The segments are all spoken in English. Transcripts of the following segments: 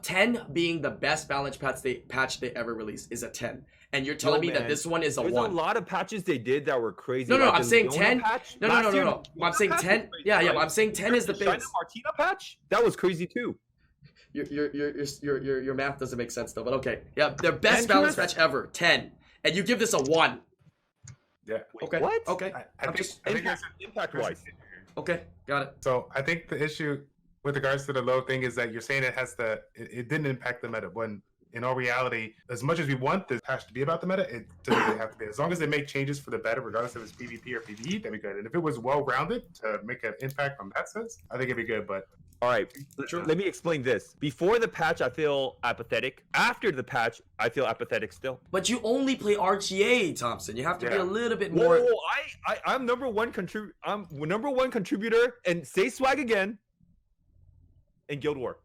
10 being the best balance patch they ever released is a 10. And you're telling me that this one is a 1. There's a lot of patches they did that were crazy. No, like I'm saying Leona 10. Patch. No. I'm saying 10. Yeah, but I'm saying 10 is the China biggest. Martina patch? That was crazy too. Your math doesn't make sense though, but okay. Yeah, their best balance patch ever, 10. And you give this a 1. Yeah. Okay. What? Okay. I think Impact wise. Okay, got it. So I think the issue with regards to the low thing is that you're saying it didn't impact the meta, when in all reality, as much as we want this patch to be about the meta, it doesn't really have to be. As long as they make changes for the better, regardless if it's PvP or PvE, that'd be good. And if it was well-rounded to make an impact from that sense, I think it'd be good. But all right, let me explain this. Before the patch, I feel apathetic. After the patch, I feel apathetic still. But you only play RTA, Thompson. You have to be a little bit more. Whoa, I'm number one contributor, and say swag again. In Guild War.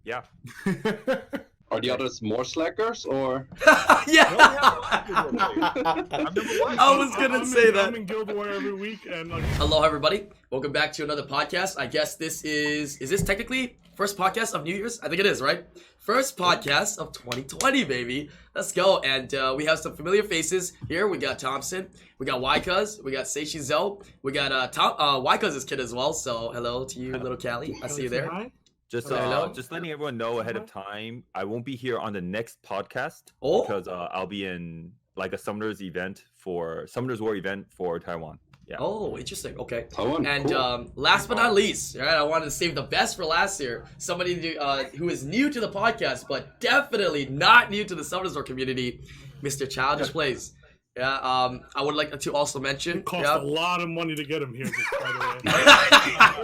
Yeah. Are the others more slackers or? Yeah. I'm number one. I was gonna say that. I'm in Guild War every week, and hello everybody. Welcome back to another podcast. I guess this is this technically first podcast of New Year's? I think it is, right? First podcast of 2020, baby. Let's go. And we have some familiar faces here. We got Thompson, we got Ykuz, we got Seishi Zo, we got Ykuz's kid as well. So hello to you, little Callie. I see you there. Just letting everyone know ahead of time, I won't be here on the next podcast because I'll be in like a Summoners War event for Taiwan. Yeah. Oh, interesting. Okay. Taiwan, and cool. Last but not least, right? I wanted to save the best for last year. Somebody who is new to the podcast, but definitely not new to the Summoners War community, Mr. Childish Plays. Yeah. I would like to also mention. It cost a lot of money to get him here. Just by the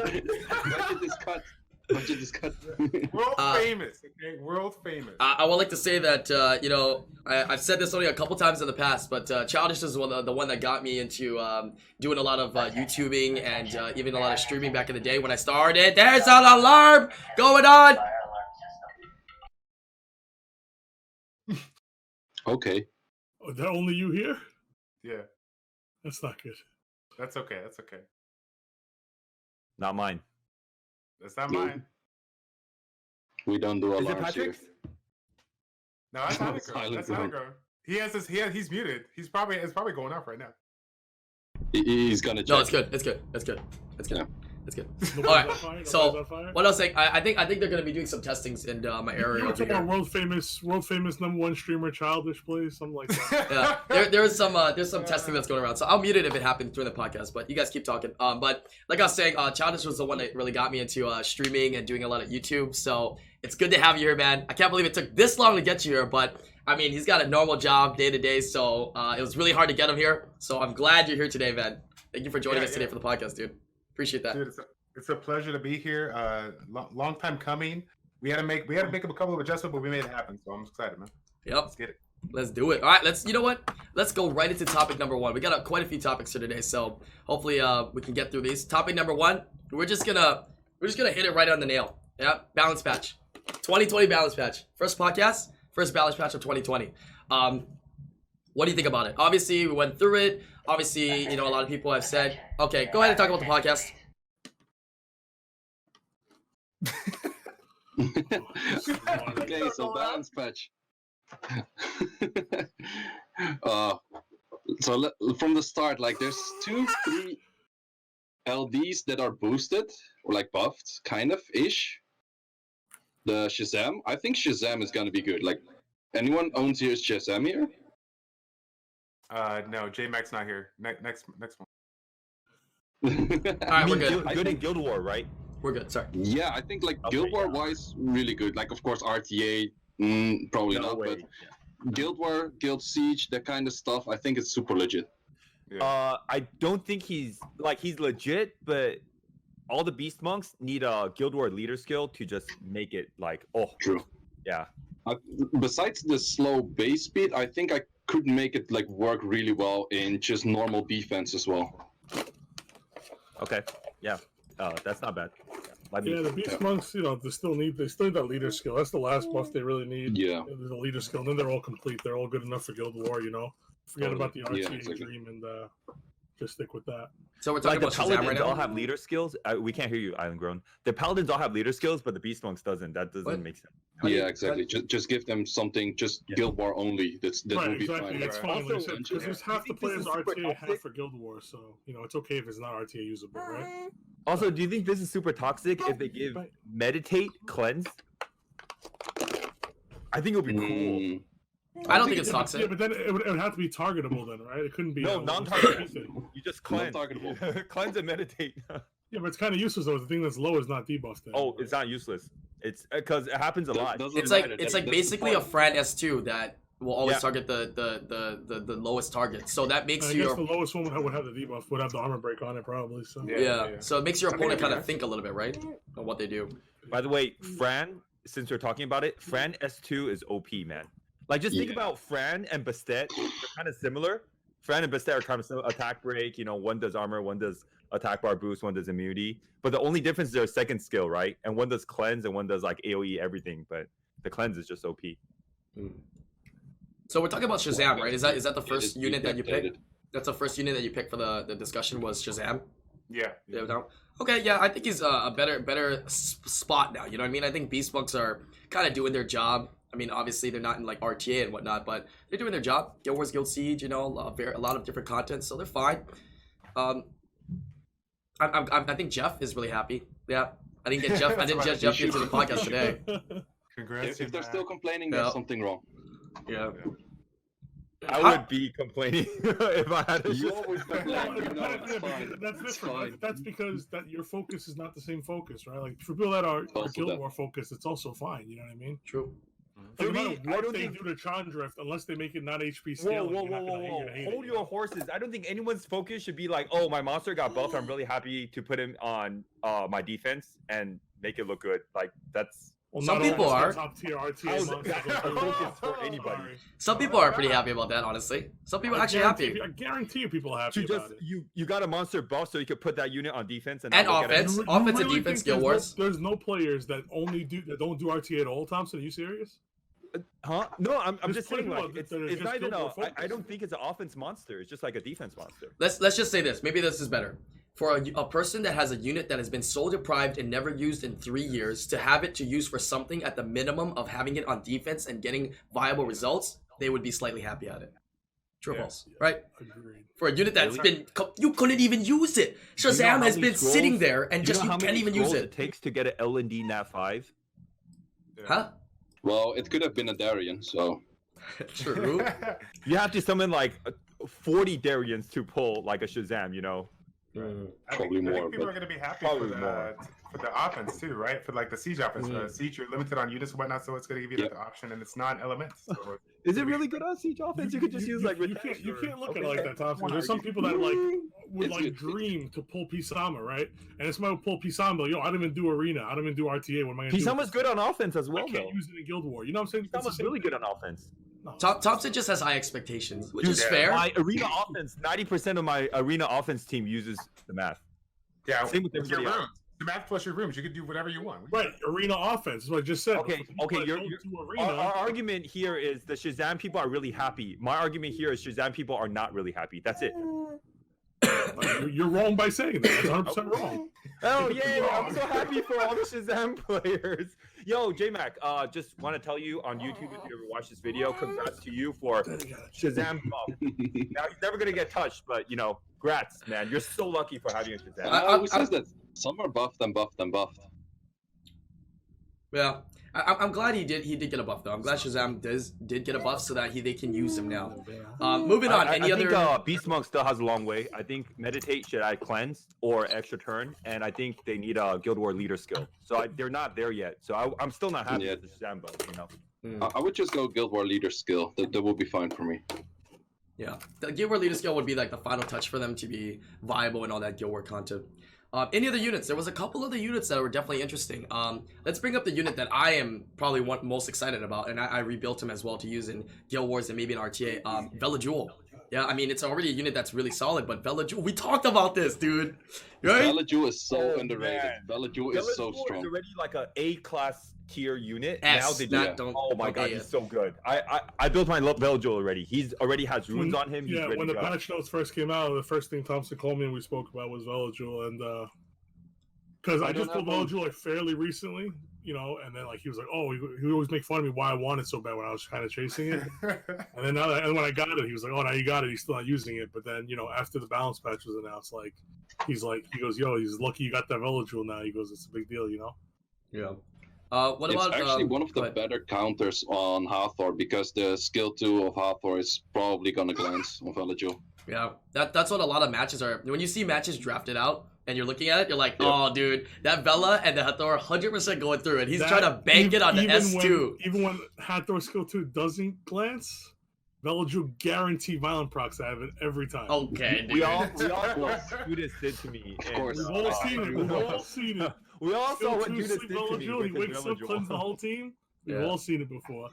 way. Budget is cut. World famous, okay? World famous. I would like to say that I've said this only a couple times in the past, but Childish is the one that got me into doing a lot of YouTubing and even a lot of streaming back in the day when I started. There's an alarm going on. Okay. Oh, is that only you here? Yeah. That's not good. That's okay. That's okay. Not mine. That's not mine. We don't do Is alarms it Patrick's? here. No, that's IslandGrown. That's IslandGrown. He's muted. It's probably going off right now. He's gonna check. No, it's good. It's good. It's good. It's good. Yeah. It's good. All right. So what I was saying, I think they're gonna be doing some testings in my area. You're talking about world famous #1 streamer Childish Plays, something like that. Yeah, there's some testing that's going around. So I'll mute it if it happens during the podcast. But you guys keep talking. But like I was saying, Childish was the one that really got me into streaming and doing a lot of YouTube. So it's good to have you here, man. I can't believe it took this long to get you here, but I mean, he's got a normal job day to day, so it was really hard to get him here. So I'm glad you're here today, man. Thank you for joining us today for the podcast, dude. Appreciate that. Dude, it's a pleasure to be here. Long time coming. We had to make a couple of adjustments, but we made it happen. So I'm excited, man. Yep. Let's get it. Let's do it. All right, you know what? Let's go right into topic number 1. We got quite a few topics here today, so hopefully we can get through these. Topic number 1, we're just gonna hit it right on the nail. Yeah, balance patch, 2020 balance patch. First podcast, first balance patch of 2020. What do you think about it? Obviously, we went through it. Obviously, a lot of people have said, okay, go ahead and talk about the podcast. Okay, so balance patch. From the start, like there's 2-3 LDs that are boosted or like buffed, kind of ish. The Shazam, I think Shazam is gonna be good. Like, anyone owns your Shazam here? No, J-Mac's not here. Next one. All right, we're good. Good in Guild War, right? We're good. Sorry. Yeah, I think like Guild War wise, really good. Like, of course, RTA, probably not, but Guild War, Guild Siege, that kind of stuff, I think it's super legit. Yeah. I don't think he's legit, but all the Beast Monks need a Guild War leader skill to just make it like, True. Yeah. Besides the slow base speed, I think I could make it like work really well in just normal defense as well. Okay. Yeah. That's not bad. Yeah, the Beast Monks, they still need that leader skill. That's the last buff they really need. Yeah. The leader skill. And then they're all complete. They're all good enough for Guild War, Forget about the RTA Dream and just stick with that. So we're talking Like the about Shazam right paladins now. all have leader skills. We can't hear you, IslandGrown. The paladins all have leader skills, but the beast monks doesn't. That doesn't What? make sense. Yeah, exactly. Just give them something. Just Yeah. Guild War only. That Right, will be exactly. fine. It's Right. fine. Also, Because there's half the you think this players is are super RTA, half toxic? for Guild Wars, so it's okay if it's not RTA usable, right? Also, do you think this is super toxic if they give Right. meditate, cleanse? I think it would be cool. Mm, I don't think it's Yeah, toxic. but then it would have to be targetable then, right? It couldn't be No, a non-targetable. thing. You just cleanse. Non-targetable. Cleanse and meditate. Yeah, but it's kind of useless though. The thing that's low is not debuffed. Then. Oh, it's not useless. It's because it happens a lot. doesn't It's like matter. it's That- like that's the basically a point. Fran S2 that will always Yeah. target the lowest target. So that makes I you guess the lowest one would have the debuff, would have the armor break on it probably. So yeah. So it makes your I think opponent it'd be kind of nice. think a little bit, right? On what they do. By the way, Fran, since we're talking about it, Fran S2 is OP, man. Like, just think Yeah. about Fran and Bastet. They're kind of similar. Fran and Bastet are kind of similar. Attack break, one does armor, one does attack bar boost, one does immunity. But the only difference is their second skill, right? And one does cleanse and one does like AoE everything. But the cleanse is just OP. So we're talking about Shazam, right? Is that the It first is unit that you picked? updated. That's the first unit that you picked for the discussion was Shazam. Yeah. Yeah. No? Okay. Yeah, I think he's a better spot now. You know what I mean? I think Beast Monks are kind of doing their job. I mean, obviously they're not in like RTA and whatnot, but they're doing their job. Guild Wars, Guild Siege, a lot of different content, so they're fine. I think Jeff is really happy. Yeah, I didn't get Jeff. I didn't get Jeff into the podcast today. Congrats. If they're man. still complaining, Yeah. there's something wrong. Yeah. I would be complaining if I had a You Shazam. always Well, complain. it You know, depends, it's yeah, fine. because that's It's different. fine. That's because that your focus is not the same focus, right? Like for people that are Also Guild that. War focused, it's also fine. You know what I mean? True. For Like, no me, matter I what don't they think. do to Chandrift, unless they make it not HP Whoa, scaling, whoa, you're not whoa, gonna, whoa, you're whoa! gonna hate Hold it. your horses. I don't think anyone's focus should be like, oh, my monster got buffed. I'm really happy to put him on my defense and make it look good. Like that's. Well, Some not people all are. Top tier RTA How's monsters that will a do it. focus for anybody? Sorry. Some people are pretty happy about that, honestly. Some people are actually happy. I guarantee you, people are To happy just about it. you got a monster buff so you could put that unit on defense and And not look at it. offense. You Offense and really defense, think Guild Wars. there's no players that don't do RTA at all, Thompson. Are you serious? Huh? No, I'm There's just saying plenty like of it's that are it's just not even Guild War I don't focused. think it's an offense monster. It's just like a defense monster. Let's just say this. Maybe this is better. For a person that has a unit that has been soul deprived and never used in 3 years, to have it to use for something at the minimum of having it on defense and getting viable results, they would be slightly happy at it. True or Yeah, false? yeah. Right? Agreed. For a unit that's Really? been you couldn't even use it. Do you know Shazam how has many been scrolls- sitting there and do you just know you how can't many even use scrolls it. takes to get an LND Nat 5? Huh? Well, it could have been a Darien, so True. You have to summon like 40 Darians to pull like a Shazam, Probably I more, think people but- are going to be happy Probably for more. the offense too, right? For like the siege offense. Mhm. Siege, you're limited on units and whatnot, so it's going to give you the option, and it's non-elements. So Is it really good on siege offense? You could just use like you can't look at it like that, Thompson. There's some people that would It's like good. dream to pull Pisama, right? And this might pull Pisama. Yo, I don't even do arena. I don't even do RTA. What am I gonna do? Pisama's good on offense as I well, can't though. use it in Guild War. You know what I'm saying? It's the Pisama's same really thing. good on offense. No. Thompson just has high expectations, which Dude, is yeah. fair. My arena offense, 90% of my arena offense team uses the math. yeah, Same with your everybody rooms. else. The math plus your rooms, you can do whatever you want. Right, arena offense is what I just said. Okay, For people okay, that you're- don't you're- do Our arena. argument here is the Shazam people are really happy. My argument here is Shazam people are not really happy. That's it. You're wrong by saying that. That's 100% wrong. Oh yay! I'm so happy for all the Shazam players. Yo, JMac, just want to tell you on YouTube if you ever watch this video, congrats to you for Shazam buff. Now he's never gonna get touched, but congrats, man. You're so lucky for having a Shazam. who says that? Some are buffed and buffed and buffed. Yeah, I'm glad he did get a buff though. I'm glad Shazam did get a buff so that they can use him now. Moving on. I Any other? think Beast Monk still has a long way. I think Meditate should add Cleanse or extra turn, and I think they need a Guild War leader skill. So they're not there yet. So I'm still not happy Yeah. with the Shazam buff. I would just go Guild War leader skill. That would be fine for me. Yeah, the Guild War leader skill would be like the final touch for them to be viable and all that Guild War content. Any other units? There was a couple other units that were definitely interesting. Let's bring up the unit that I am probably most excited about, and I rebuilt him as well to use in Guild Wars and maybe in RTA. Vela Jewel. Yeah, I mean, it's already a unit that's really solid, but Velaju, we talked about this, dude. Right? Velaju is so Oh, underrated. man. Velaju is so strong. Is already like a A-class tier unit. S, now they not, yeah. don't, Oh my don't god, A he's it. so good. I built my Veljo already. He's already has runes on him. He's Yeah, ready when to the go. patch notes first came out, the first thing Thompson called me and we spoke about was Velajul, and because I just pulled Velajul like fairly recently, you know, and then like he was like, oh, he always make fun of me why I want it so bad when I was kind of chasing it, and then and when I got it, he was like, oh, now you got it, he's still not using it, but then you know after the balance patch was announced, like he goes, yo, he's lucky you got that Velajul now. He goes, it's a big deal, you know. Yeah. What It's about actually one of go the ahead. better counters on Hathor because the skill 2 of Hathor is probably gonna glance on Velaju. Yeah, that's what a lot of matches are. When you see matches drafted out and you're looking at it, you're like, Yep. oh, dude, that Vela and the Hathor 100% going through it. He's That- trying to bank it on the S2. Even when Hathor skill 2 doesn't glance, Velajul guarantee violent procs out of it every time. Okay, dude. We all saw what Judas did to me. Of course. We've all seen it. We've all seen it. We all saw Skill what 2 Judas sleep did to me. Velajul, he with his wakes up, Velajul. cleanses the whole team. We've Yeah. all seen it before.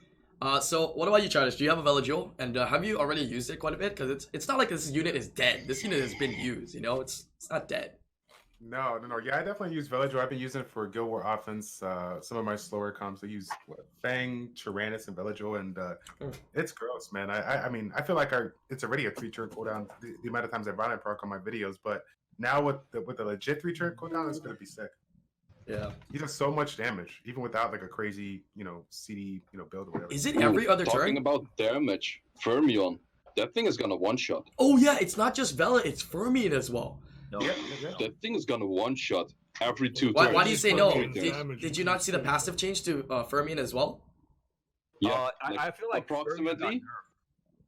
So what about you, Charles? Do you have a Velajul? And have you already used it quite a bit? Because it's not like this unit is dead. This unit has been used, you know? It's not dead. No. Yeah, I definitely use Villager. I've been using it for Guild War offense. Some of my slower comps, I use Fang, Tyrannus, and Villager, and it's gross, man. I mean, I feel like it's already a 3-turn cooldown. The amount of times I run it proc on my videos, but now with the legit 3-turn cooldown, it's gonna be sick. Yeah. He does so much damage, even without like a crazy, CD, build or whatever. Is it every other Talking turn? about damage, Fermion, that thing is gonna one-shot. Oh, yeah, it's not just Vela, it's Fermion as well. Yeah. That thing is gonna one-shot every 2 Why turns. do you say no? Damage. Did you not see the passive change to Fermion as well? Yeah, I feel like approximately.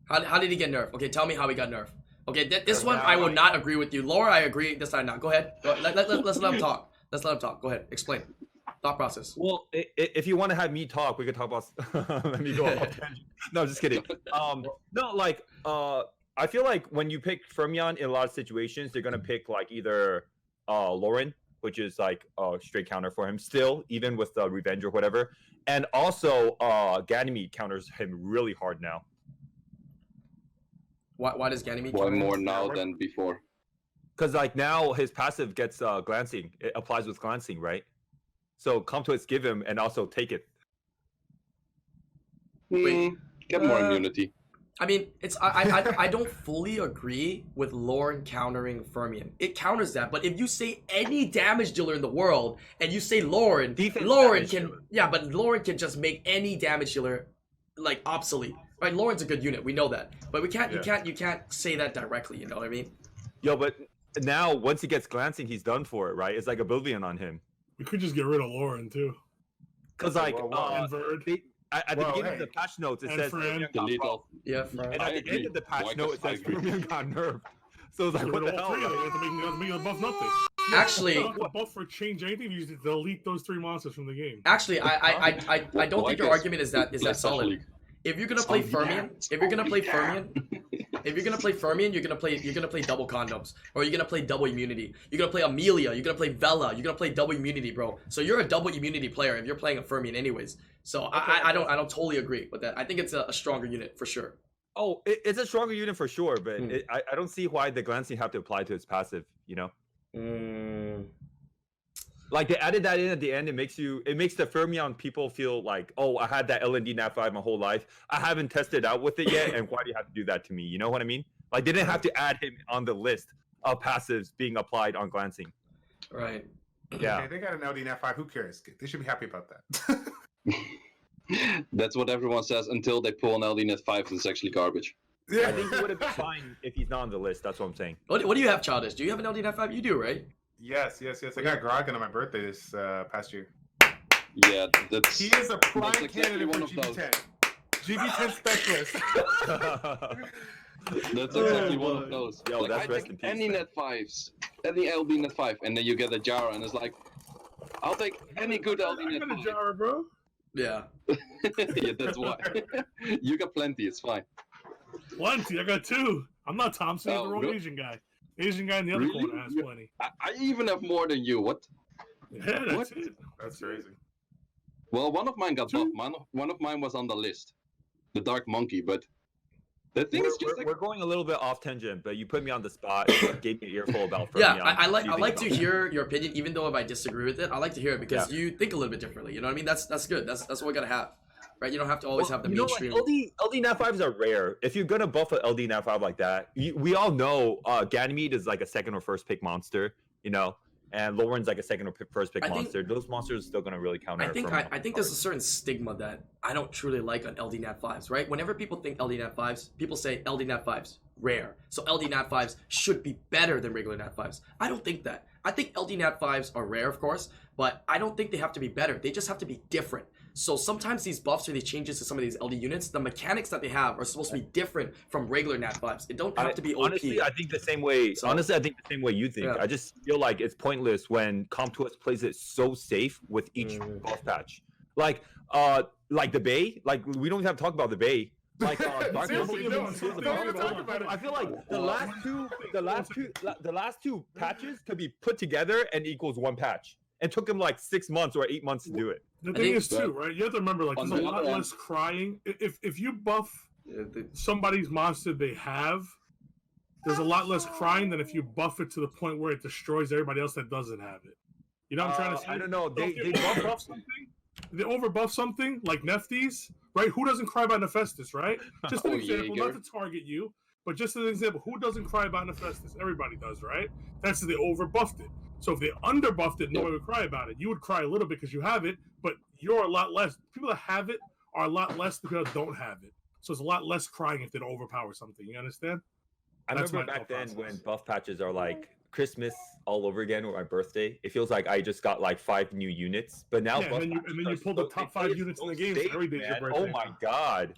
How did he get nerfed? Okay, tell me how he got nerfed. Okay, this one Yeah. I will not agree with you. Laura, I agree. This time not. Go ahead. Let's let him talk. Let's let him talk. Go ahead. Explain. Thought process. Well, if you want to have me talk, we could talk about. Let me go off tangent. No, just kidding. No, like I feel like when you pick Fermion in a lot of situations, they're gonna pick like either Lauren, which is like a straight counter for him still, even with the revenge or whatever, and also Ganymede counters him really hard now. Why does Ganymede? Why counter him? more now than before? Because like now his passive gets glancing. It applies with glancing, right? So come to its give him and also take it. Wait. Get more immunity. I mean, I don't fully agree with Lauren countering Fermion. It counters that, but if you say any damage dealer in the world and you say Lauren, Defense Lauren damage can dealer. but Lauren can just make any damage dealer like obsolete. Right? Lauren's a good unit, we know that. But you can't say that directly, you know what I mean? Yo, but now once he gets glancing, he's done for it, right? It's like Oblivion on him. We could just get rid of Lauren too. Because like Well, And Verd. at the Well, beginning of hey. the patch notes, it And says Fran. Fermion got Delete buffed. all. Yeah, And I at the agree. end of the patch Why note, it I says agree. Fermion got nerfed. So it's like, Get what rid the of all hell? three. They have to make it buff nothing. Actually, You don't have to buff or change anything. You just delete those 3 monsters from the game. I don't Well, think your guess argument is that Let's solid. actually- If you're gonna play Calm Fermion, down. if you're gonna play Calm Fermion, if you're gonna play Fermion, you're gonna play double condoms, or you're gonna play double immunity. You're gonna play Amelia. You're gonna play Vela. You're gonna play double immunity, bro. So you're a double immunity player if you're playing a Fermion, anyways. So I don't totally agree with that. I think it's a stronger unit for sure. Oh, it's a stronger unit for sure, but Hmm. I don't see why the glancing have to apply to its passive, Like they added that in at the end. It makes the Fermion people feel like, oh, I had that LND Nat 5 my whole life. I haven't tested out with it yet, and why do you have to do that to me? You know what I mean? Like they didn't have to add him on the list of passives being applied on glancing. Right. Yeah. Okay, they got an LD Nat 5. Who cares? They should be happy about that. That's what everyone says until they pull an LDNet 5 and it's actually garbage. I think he would have been fine if he's not on the list. That's what I'm saying. What do you have, Childish? Do you have an LD95? You do, right? Yes. I got Grogan on my birthday this past year. Yeah, that's. He is a prime That's exactly candidate one for of those. GB10. GB10 specialist. That's exactly one of those. Yo, that's I rest take in peace, any man. net 5s, any LD net 5, and then you get a Jara, and it's like, I'll take any good LD I net got a 5. Jara, bro. Yeah. Yeah, that's why. You got plenty, it's fine. Plenty. I got 2. I'm not Thompson. I'm Oh, the wrong really? Asian guy. Asian guy in the other Really? corner has Yeah. plenty. I even have more than you. What? Yeah, that's What? it. That's crazy. Well, one of mine got Two. buffed. One of mine was on the list. The Dark Monkey, but The thing is just We're going a little bit off tangent, but you put me on the spot. Gave me an earful about. Yeah, Fermion. I What do you like think to about hear your opinion, even though if I disagree with it, I like to hear it because you think a little bit differently. You know what I mean? That's good. That's what we gotta have, right? You don't have to always have the mainstream. LD Nat 5s are rare. If you're gonna buff an LD Nat 5 like that, we all know Ganymede is like a second or first pick monster, you know, and Lauren's like a second or first pick monster. Those monsters are still gonna really counter. I think there's a certain stigma that I don't truly like on LD Nat 5s, right? Whenever people think LD Nat 5s, people say LD Nat 5s rare. So LD Nat 5s should be better than regular Nat 5s. I don't think that. I think LD Nat 5s are rare, of course, but I don't think they have to be better. They just have to be different. So sometimes these buffs or these changes to some of these LD units, the mechanics that they have are supposed to be different from regular Nat 5s. It don't have to be OP. Honestly, I think the same way. So, honestly, I think the same way you think. Yeah. I just feel like it's pointless when Comp2S plays it so safe with each buff patch. Like the Bay. Like we don't even have to talk about the Bay. Like Dark Seriously, Nova no, even kills the don't even buff. talk about it. I feel like the last two patches could be put together and equals one patch. It took him like 6 months or 8 months to do it. The thing is too, right? You have to remember, like, On there's a the lot other end- less crying. If you buff somebody's monster they have, there's a lot less crying than if you buff it to the point where it destroys everybody else that doesn't have it. You know what I'm trying to say? I don't know. They buff something. They overbuff something like Nefties, right? Who doesn't cry about Nephestus, right? Just an example, Jaeger. not to target you, but just an example. Who doesn't cry about Nephestus? Everybody does, right? That's if they overbuffed it. So if they underbuffed it, nobody would cry about it. You would cry a little bit because you have it, but you're a lot less. People that have it are a lot less than people that don't have it. So it's a lot less crying if they don't overpower something. You understand? I That's remember my back thought then process. when buff patches are like Christmas all over again or my birthday. It feels like I just got like 5 new units. But now Yeah, buff and then patches you are pull the so- top they 5 play units in so the game, so safe, every day's your man. birthday. Oh my god.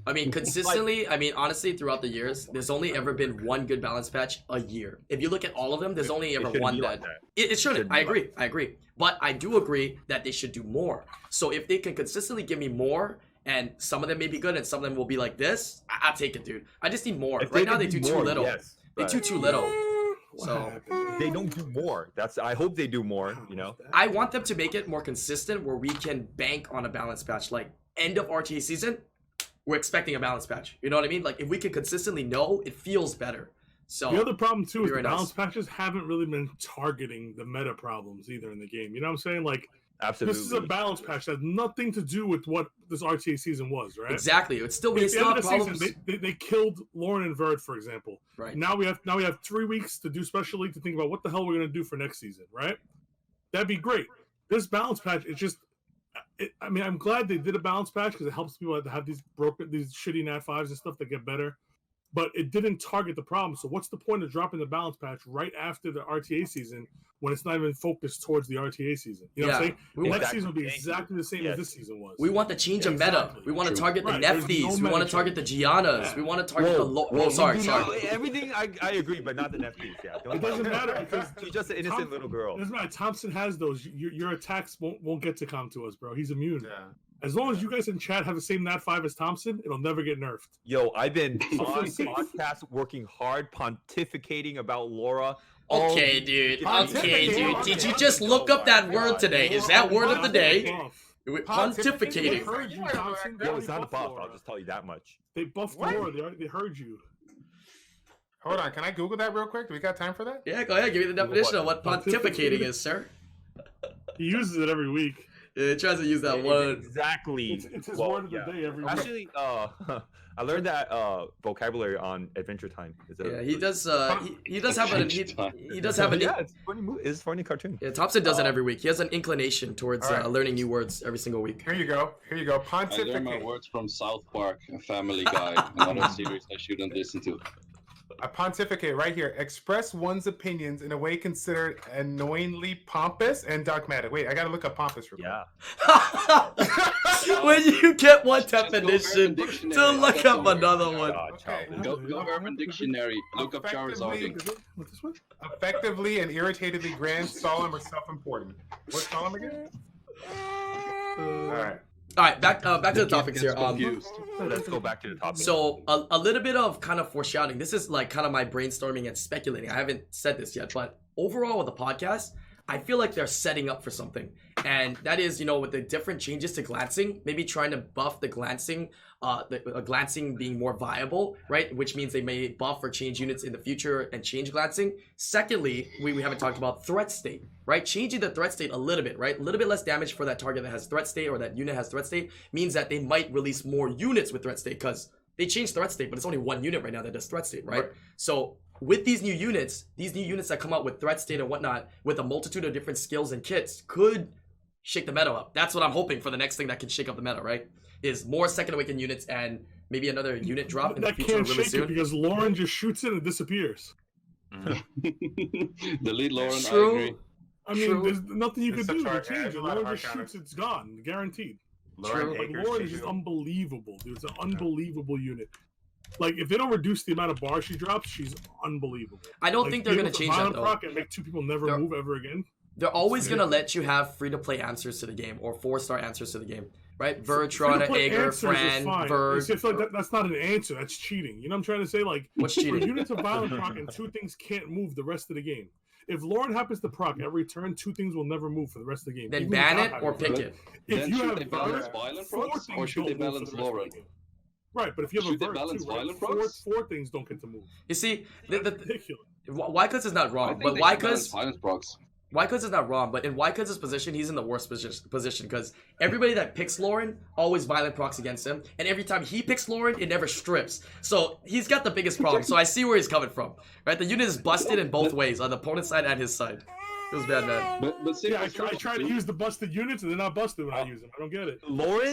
I mean, consistently, I mean, honestly, throughout the years, there's only ever been one good balance patch a year. If you look at all of them, there's only ever shouldn't one be that. like that. It shouldn't. Shouldn't I be agree. I agree. But I do agree that they should do more. So if they can consistently give me more, and some of them may be good, and some of them will be like this, I'll take it, dude. I just need more. If Right now, they can do too more, little. yes, They but do too little. What So happened? they don't do more. I hope they do more, you know. I want them to make it more consistent where we can bank on a balance patch. Like end of RTA season, we're expecting a balance patch. You know what I mean? Like if we can consistently know, it feels better. So The other problem too is Very the nice. balance patches haven't really been targeting the meta problems either in the game. You know what I'm saying? Like Absolutely. this is a balance patch that has nothing to do with what this RTA season was, right? exactly, it's still At we the still end have of the problems. season, they killed Lauren and Verd, for example. Right. Now we have 3 weeks to do special league to think about what the hell we're gonna do for next season, right? That'd be great. This balance patch, I mean, I'm glad they did a balance patch because it helps people that have these shitty Nat 5s and stuff that get better. But it didn't target the problem. So what's the point of dropping the balance patch right after the RTA season when it's not even focused towards the RTA season? You know what I'm saying? We want, Next season will be Thank you. exactly the same Yes. as this season was. we want the change of meta. Exactly. We want to True. target the Right, there's Nefties. no we want meta to target the Giannas. Yeah. We want to target the whoa, sorry. Everything I agree, but not the Nefties. Yeah, don't It doesn't matter because she's just an innocent little girl. It doesn't matter. Thompson has those. Your attacks won't get to come to us, bro. He's immune. Yeah. As long as you guys in chat have the same Nat 5 as Thompson, it'll never get nerfed. Yo, I've been So on feel safe. podcast working hard, pontificating about Laura. Okay, dude. Okay, dude. Pontificating. Did you just look up that word today? Is that word of the day? Pontificating. Heard you, Thompson. They Yo, already it's not a buffed buff. Laura. I'll just tell you that much. They buffed What? Laura. They heard you. Hold on, can I Google that real quick? Do we got time for that? Yeah, go ahead. Give me the definition of what pontificating is, sir. He uses it every week. Yeah, he tries to use that word. Exactly. It's his Well, word of the yeah. day every week. Actually, I learned that vocabulary on Adventure Time. Yeah, he does. He does have a he does have an. Yeah, it's funny. It's a funny cartoon. Yeah, Thompson does it every week. He has an inclination towards All right. learning new words every single week. Here you go. Here you go. I learned my Pontificate. words from South Park, a Family Guy, another series I shouldn't listen to. I pontificate right here. Express one's opinions in a way considered annoyingly pompous and dogmatic. Wait, I gotta look up pompous real quick. Yeah. When you get one Just go definition, Urban Dictionary. to I look got up somewhere. another one. God, Okay. child. Go Urban Dictionary, look up Charizarding. What this one? Effectively and irritatedly grand, solemn, or self-important. What's solemn again? All right. All right, back to the topics here. Confused. Let's go back to the topic. So a little bit of kind of foreshadowing. This is like kind of my brainstorming and speculating. I haven't said this yet, but overall with the podcast, I feel like they're setting up for something. And that is, you know, with the different changes to glancing, maybe trying to buff the glancing, glancing being more viable, right? Which means they may buff or change units in the future and change glancing. Secondly, we haven't talked about threat state, right? Changing the threat state a little bit, right? A little bit less damage for that target that has threat state or that unit has threat state means that they might release more units with threat state because they changed threat state, but it's only one unit right now that does threat state, right? So with these new units that come out with threat state and whatnot, with a multitude of different skills and kits, could shake the meta up. That's what I'm hoping for the next thing that can shake up the meta, right? Is more second awaken units and maybe another unit drop in the future can't really shake soon. it because Lauren just shoots it and it disappears. Delete Lauren, True. I agree. I mean, True. there's nothing you It's can do such to hard- yeah, change there's it. a lot of Lauren hard just shoots, counters. it's gone, guaranteed. Lauren True. Like Akers, Lauren is just Chiwoo. unbelievable, dude. It's an unbelievable unit. Like if they don't reduce the amount of bars she drops, she's unbelievable. I don't Like, think they're be gonna able to change that violent though. proc and make two people never They're- move ever again. They're always Yeah. gonna let you have free-to-play answers to the game or 4-star answers to the game, right? Vertrana, Free-to-play Aegir, answers is Fran, fine. Verg. It's just like that's not an answer. That's cheating. You know what I'm trying to say? Like What's for cheating? units of violent proc and two things can't move the rest of the game. If Lauren happens to proc every turn, two things will never move for the rest of the game. Then Even ban without it or having pick Verg. it. If Then you should have they balance Verg, violent four procs, or things should they don't move for balance the rest of the Lauren? game. Right, but if you have Should a they Verg balance too, right? violent Four, procs? four things don't get to move. You see, That's the ridiculous. Wycuz is not I wrong, think but they should balance Wycuz violence procs. Wycuz is not wrong, but in Wycuz's position, he's in the worst position because everybody that picks Lauren always violent procs against him, and every time he picks Lauren, it never strips. So he's got the biggest problem. So I see where he's coming from, right? The unit is busted in both ways, on the opponent's side and his side. It was bad, man. But Yeah, I try to use the busted units and they're not busted when I use them. I don't get it.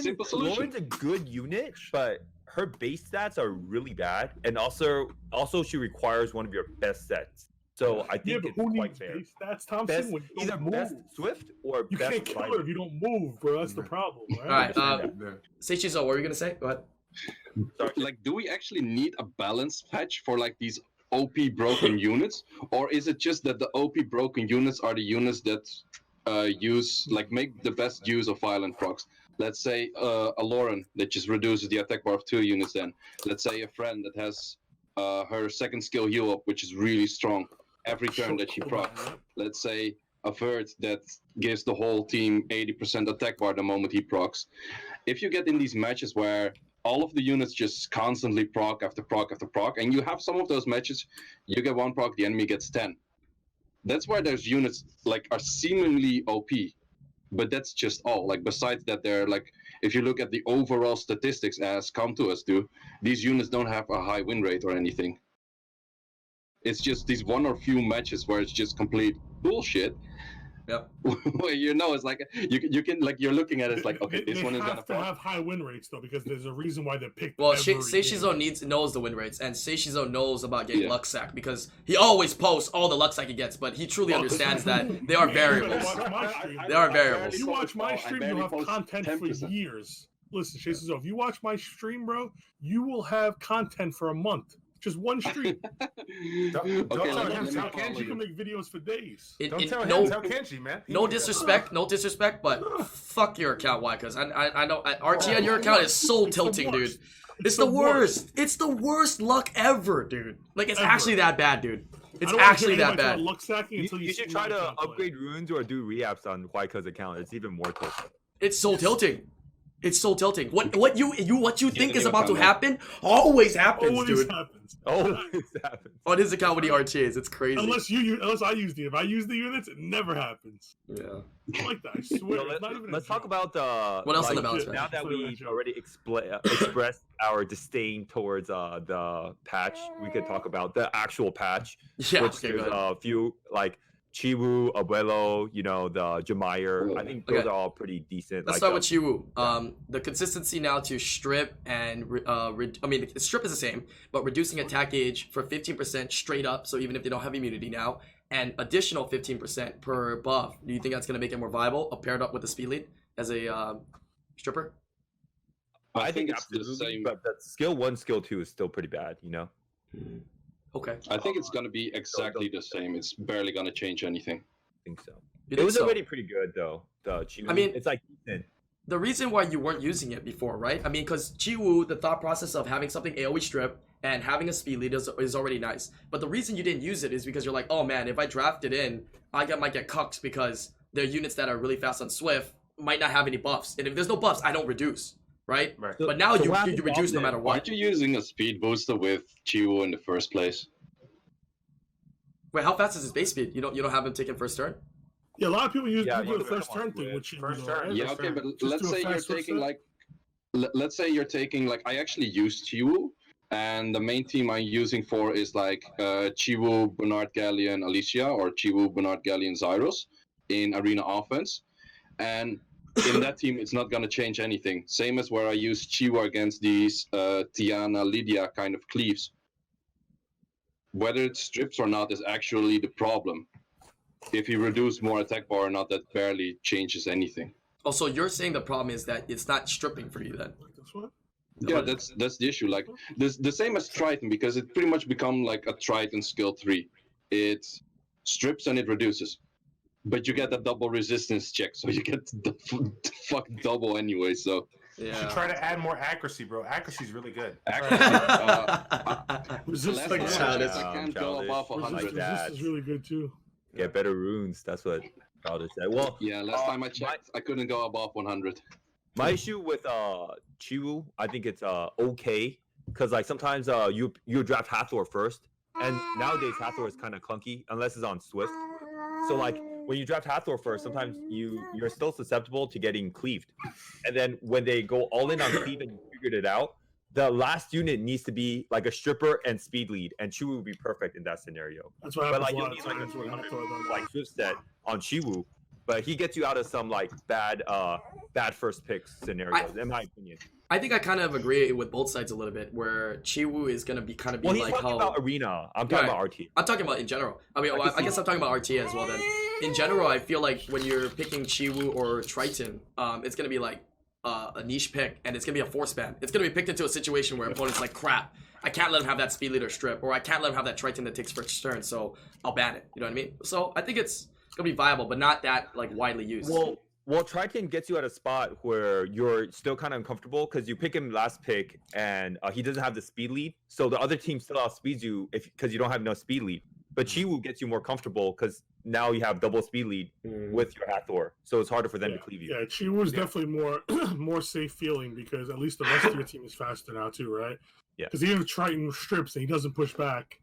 Simple solution. Lauren's a good unit, but her base stats are really bad, and also she requires one of your best sets. So I Yeah, think but it's who quite needs fair. base stats, Thompson? Best, When you either don't best move. Swift or You best can't kill fighter. her if you don't move, bro. That's the problem, right? Alright, Yeah. say Chizo, what were you gonna say? Go ahead. Sorry. Like, do we actually need a balance patch for like these OP broken units, or is it just that the OP broken units are the units that make the best use of violent procs? Let's say a Lauren that just reduces the attack bar of 2 units. Then let's say a friend that has her second skill heal up, which is really strong every turn that she procs. Let's say a Vert that gives the whole team 80% attack bar the moment he procs. If you get in these matches where all of the units just constantly proc after proc after proc, and you have some of those matches, you get 1 proc, the enemy gets 10. That's where those units like are seemingly OP, but that's just all. Like besides that, they're like, if you look at the overall statistics as Come To Us do, these units don't have a high win rate or anything. It's just these one or few matches where it's just complete bullshit. Yep. Where you know it's like you can like you're looking at it, it's like, okay, this they one is gonna have to proc. have high win rates though, because there's a reason why they're picked. Well, every Seishizo game. knows the win rates, and Seishizo knows about getting Yeah. luck sack because he always posts all the luck sack he gets, but he truly understands that they are variables. Watch my stream. They are variables. If you watch my stream, you'll have content for 10%. years. Listen, Seishizo, if you watch my stream, bro, you will have content for a month. Just one stream. Don't Okay, tell let him me how follow Kenji. You can make videos for days. Don't tell him no, tell Kenji, man. He no needs that. disrespect, but fuck your account, why? Because I know RTA on your account is soul It's the tilting, dude. worst. It's the worst. It's the worst luck ever, dude. Like it's Ever. actually that bad, dude. It's I don't wanna actually hear that anybody talk bad. Luck sacking until You see should my try to account play. upgrade runes or do reapps on Huayka's account. It's even more tilted. It's so tilting. It's so tilting. What you think is new about to account, happen always happens, Always dude. happens. Oh, this happens. On his account when he RTAs, it's crazy. Unless I use the if I use the units, it never happens. Yeah. I like that. I swear. So it's not even a let's talk joke. about the. What else on the like, balance Now patch? that It's not even a we've joke. already expressed our disdain towards the patch, we could talk about the actual patch. Yeah, which okay, there's go ahead. a few like Chiwoo, Abuelo, the Jamayer. I think those Okay. are all pretty decent. Let's like, start with Chiwoo. The consistency now to strip and the strip is the same, but reducing attack gauge for 15% straight up. So even if they don't have immunity now, and additional 15% per buff. Do you think that's gonna make it more viable? Paired up with the speed lead as a stripper. I think it's the absolutely, same. but that skill 1, skill 2 is still pretty bad. Okay. I think it's gonna be exactly the same. It's barely gonna change anything. I think so. You It think was so? already pretty good though. The Chiwoo. I mean- it's like decent. The reason why you weren't using it before, right? I mean, because Chiwoo, the thought process of having something AoE strip and having a speed lead is already nice. But the reason you didn't use it is because you're like, oh man, if I draft it in, might get cucked because their units that are really fast on Swift might not have any buffs. And if there's no buffs, I don't reduce, right? Right. But now So you what happens reduce no often- matter Why what. aren't you using a speed booster with Chiwoo in the first place? Wait, how fast is his base speed? You don't have him taking first turn? Yeah, a lot of people use Yeah, do the you first come turn up thing, with which first you turn. know, Yeah, that's okay, fair. but Just let's do a say you're fast first taking turn. like, let's say you're taking like, I actually use Chiwoo, and the main team I'm using for is like Chiwoo, Bernard Galleon, Alicia, or Chiwoo, Bernard Galleon, Zyros in arena offense, and in that team it's not gonna change anything. Same as where I use Chiwoo against these Tiana, Lydia kind of cleaves. Whether it strips or not is actually the problem. If you reduce more attack bar or not, that barely changes anything. Oh, so you're saying the problem is that it's not stripping for you then? That's what? Yeah, that's the issue. Like this, the same as Triton, because it pretty much become like a Triton skill 3. It strips and it reduces, but you get a double resistance check, so you get the fuck double anyway. So You should Yeah. try to add more accuracy, bro. Accuracy is really good. accuracy, Resistance, Like last childish. match, I can't go Childish. above 100. resistance is really good too. Get better runes. That's what Childish said. Well, Yeah, last time I checked, I couldn't go above 100. my issue with Chiwoo, I think it's okay because like sometimes you draft Hathor first, and nowadays Hathor is kind of clunky unless it's on Swift. So like when you draft Hathor first, sometimes you're still susceptible to getting cleaved, and then when they go all in on cleave and you figured it out, the last unit needs to be like a stripper and speed lead, and Chiwoo would be perfect in that scenario. That's what But happens like a you lot need of like times when I throw it on. like Swift set on Chiwoo, but he gets you out of some like bad first pick scenarios, in my opinion. I think I kind of agree with both sides a little bit, where Chiwoo is gonna be kind of Well, he's like talking how about arena. I'm talking Right. about RT. I'm talking about in general. I mean, I well, can I see guess I'm talking about RTA as well. Then, in general, I feel like when you're picking Chiwoo or Triton, it's gonna be like a niche pick, and it's gonna be a force ban. It's gonna be picked into a situation where opponents like, crap, I can't let him have that speed leader strip, or I can't let him have that Triton that takes first turn, so I'll ban it. You know what I mean? So I think it's gonna be viable, but not that like widely used. Well, Triton gets you at a spot where you're still kind of uncomfortable because you pick him last pick, and he doesn't have the speed lead, so the other team still outspeeds you because you don't have no speed lead. But Chiwoo gets you more comfortable because now you have double speed lead with your Hathor, so it's harder for them to cleave you. Yeah, Chiwoo is definitely more more safe feeling because at least the rest of your team is faster now too, right? Yeah. Because even if Triton strips and he doesn't push back,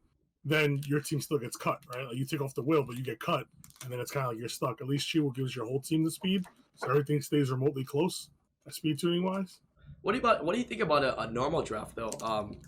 then your team still gets cut, right? Like you take off the wheel, but you get cut, and then it's kind of like you're stuck. At least Chiwoo gives your whole team the speed, so everything stays remotely close, speed tuning wise. What do you think about a normal draft though?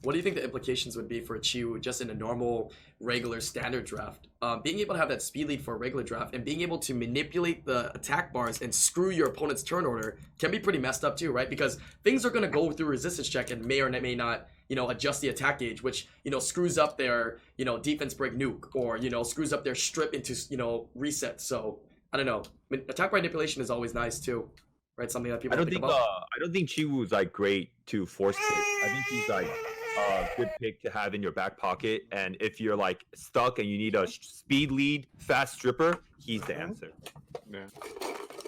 What do you think the implications would be for Chiwoo just in a normal, regular, standard draft? Being able to have that speed lead for a regular draft and being able to manipulate the attack bars and screw your opponent's turn order can be pretty messed up too, right? Because things are gonna go through resistance check and may or may not, adjust the attack gauge, which screws up their defense break nuke, or screws up their strip into reset. So I don't know. Attack manipulation is always nice too. Right, something that people I don't think think about. I don't think Chiwoo's like great to force pick. I think he's like a good pick to have in your back pocket. And if you're like stuck and you need a speed lead, fast stripper, he's the answer. Yeah.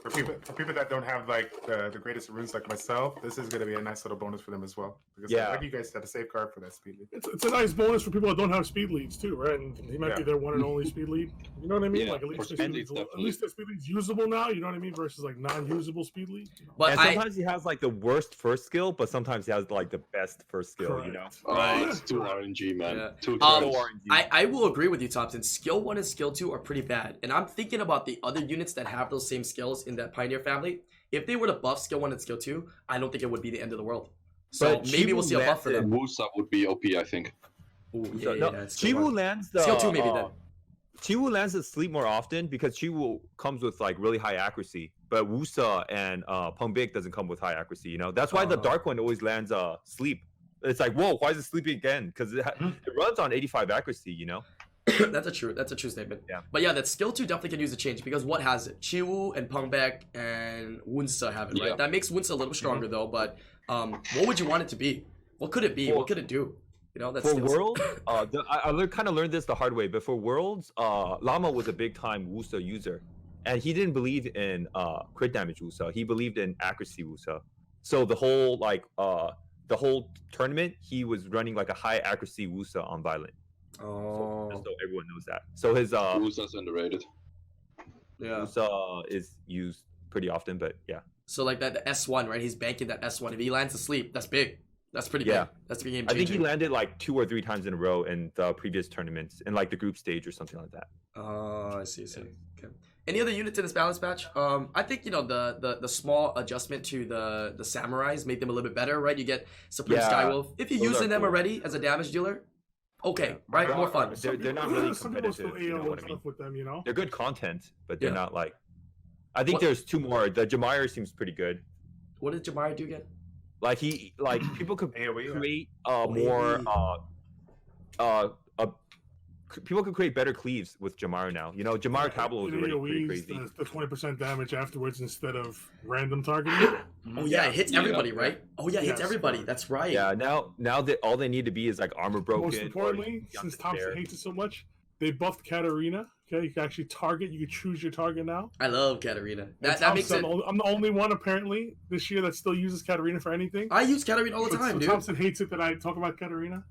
For people that don't have like the greatest runes like myself, this is gonna be a nice little bonus for them as well. Because Yeah. like you guys said, a safeguard for that speed lead. It's a nice bonus for people that don't have speed leads too, right? And he might be their one and only speed lead. You know what I mean? Yeah, Like at for least their speed speed leads, lead's, at definitely. least their speed lead's usable now. You know what I mean? Versus like non-usable speed lead. But And sometimes he has like the worst first skill, but sometimes he has like the best first skill, you know? Correct. Oh, Right. it's too RNG, man. Yeah. Too Um, turns. I will agree with you, Thompson. Skill 1 and Skill 2 are pretty bad. And I'm thinking about the other units that have those same skills in that Pioneer family. If they were to buff Skill 1 and Skill 2, I don't think it would be the end of the world. So But maybe we'll Chiwoo see a buff for them. Wusa would be OP, I think. Ooh, So, yeah, no, Skill Chiwoo 1. lands the Skill 2 maybe then. Chiwoo lands the sleep more often because Chiwoo comes with like really high accuracy, but Wusa and Pungbik doesn't come with high accuracy. You know, that's why the dark one always lands sleep. It's like, whoa, why is it sleeping again? Because it runs on 85 accuracy. You know. That's a true statement. Yeah. But yeah, that Skill 2 definitely can use a change because what has it? Chiwoo and Pungbek and Wunsa have it, right? Yeah. That makes Wunsa a little stronger though, but what would you want it to be? What could it be? What could it do? That's For Worlds, I kind of learned this the hard way, but for Worlds, Llama was a big time Wusa user, and he didn't believe in crit damage Wusa. He believed in accuracy Wusa. So the whole the whole tournament he was running like a high accuracy Wusa on Violent. Oh, Just so everyone knows that. So his Wusa's underrated. yeah. Wusa is used pretty often, but yeah. So like that the S1, right? He's banking that S1. If he lands asleep, that's big. That's pretty Yeah. big. That's a game I think he changer. landed like 2 or 3 times in a row in the previous tournaments, in like the group stage or something like that. Oh, I see. Okay. Any other units in this balance patch? I think the small adjustment to the samurais made them a little bit better, right? You get Supreme Yeah, Skywolf. If you're those using are them cool. already as a damage dealer, okay, right? More fun. They're not really Some people still competitive. You know AO what I mean? stuff with them, you know. They're good content, but they're Yeah. not like. I think What- there's 2 more. The Jamire seems pretty good. What did Jamari do again? Like people could AoE, yeah. create AoE. people could create better cleaves with Jamar now. You know, Jamar Cabal is In already pretty AoEs, crazy. The 20% damage afterwards instead of random targeting. Oh yeah, it hits Yeah. everybody, right? Oh yeah, it hits Yes. everybody. That's right. Yeah, now that all they need to be is like armor broken. Most or importantly, Young since Despair. Thompson hates it so much, they buffed Katarina. Okay, you can actually target. You can choose your target now. I love Katarina. And That makes it. Thompson, I'm the only one apparently this year that still uses Katarina for anything. I use Katarina all the time, so dude. Thompson hates it that I talk about Katarina.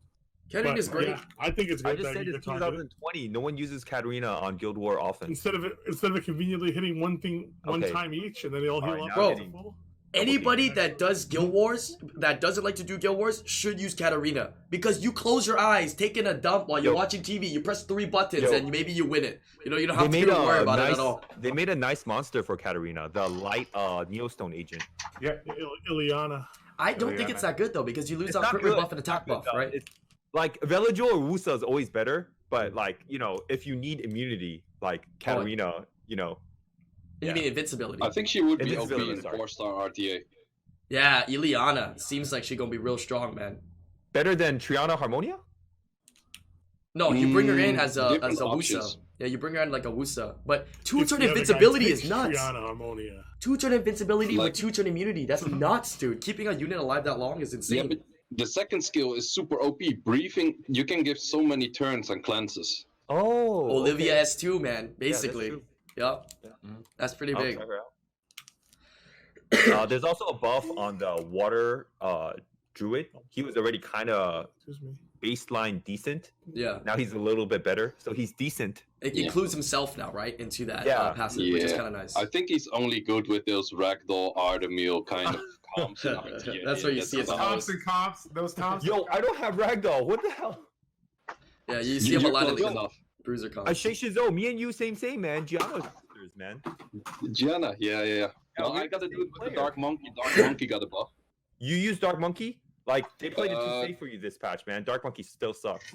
Katarina's But, great. yeah, I think it's I good just that said you it's can target it. 2020. No one uses Katarina on Guild War often. Instead of conveniently hitting one thing one Okay. time each, and then they all heal Alright, up. now Bro. to full. Anybody that does Guild Wars, that doesn't like to do Guild Wars, should use Katarina. Because you close your eyes, taking a dump while you're Yo. watching TV, you press 3 buttons, Yo. and maybe you win it. You know, you don't They have to made even worry a about it nice. at all. They made a nice monster for Katarina, the light Neostone agent. Yeah. Ileana. I don't think Yeah. it's that good, though, because you lose It's on not crit good. buff and attack buff, No, right? It's, like Velajo or Wusa is always better, but like if you need immunity, like Katarina, You yeah. mean invincibility. I think she would be OP Invincibility, in sorry. 4-star RTA. Yeah, Ileana. Seems like she's gonna be real strong, man. better than Triana Harmonia. No, you bring her in Mm, as a different Wusa. options. Yeah, you bring her in like a Wusa. But If 2-turn the other guy invincibility takes is nuts. Triana Harmonia. 2-turn invincibility Like- with 2-turn immunity. That's nuts, dude. Keeping a unit alive that long is insane. Yeah, but the second skill is super OP. Briefing, you can give so many turns and cleanses. Oh, Olivia okay. S2, man. Basically. true. Yep. Yeah. That's pretty I'll big. try her out. There's also a buff on the water druid. He was already kind of Excuse me. baseline decent. Yeah. Now he's a little bit better, so he's decent. It Yeah. includes himself now, right? Into that Yeah. passive, which is Yeah. kind of nice. I think he's only good with those ragdoll Artemil kind of comps. in RTA. That's what you see as a about Comps and comps. Those comps. Yo, I don't have ragdoll. What the hell? Yeah, you see him a You're lot in close the enough. bruiser I comps. shake Shizo. Me and you, same, man. Gianna's sisters, man. Gianna, yeah. No, we're I gotta the do it same with the player. Dark Monkey. Dark Monkey got a buff. You use Dark Monkey? Like they played it too Uh, safe for you this patch, man. Dark Monkey still sucks.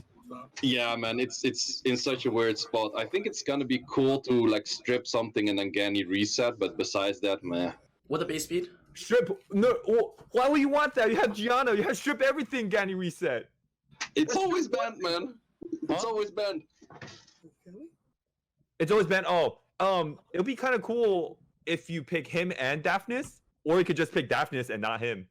Yeah, man, it's in such a weird spot. I think it's gonna be cool to like strip something and then Gani reset, but besides that, man. What the base speed? Strip. No. Why would you want that? You have Gianna. You have strip everything. Gani reset. It's always banned, man. It's Huh? always banned. It's always been. It'll be kind of cool if you pick him and Daphnis, or you could just pick Daphnis and not him.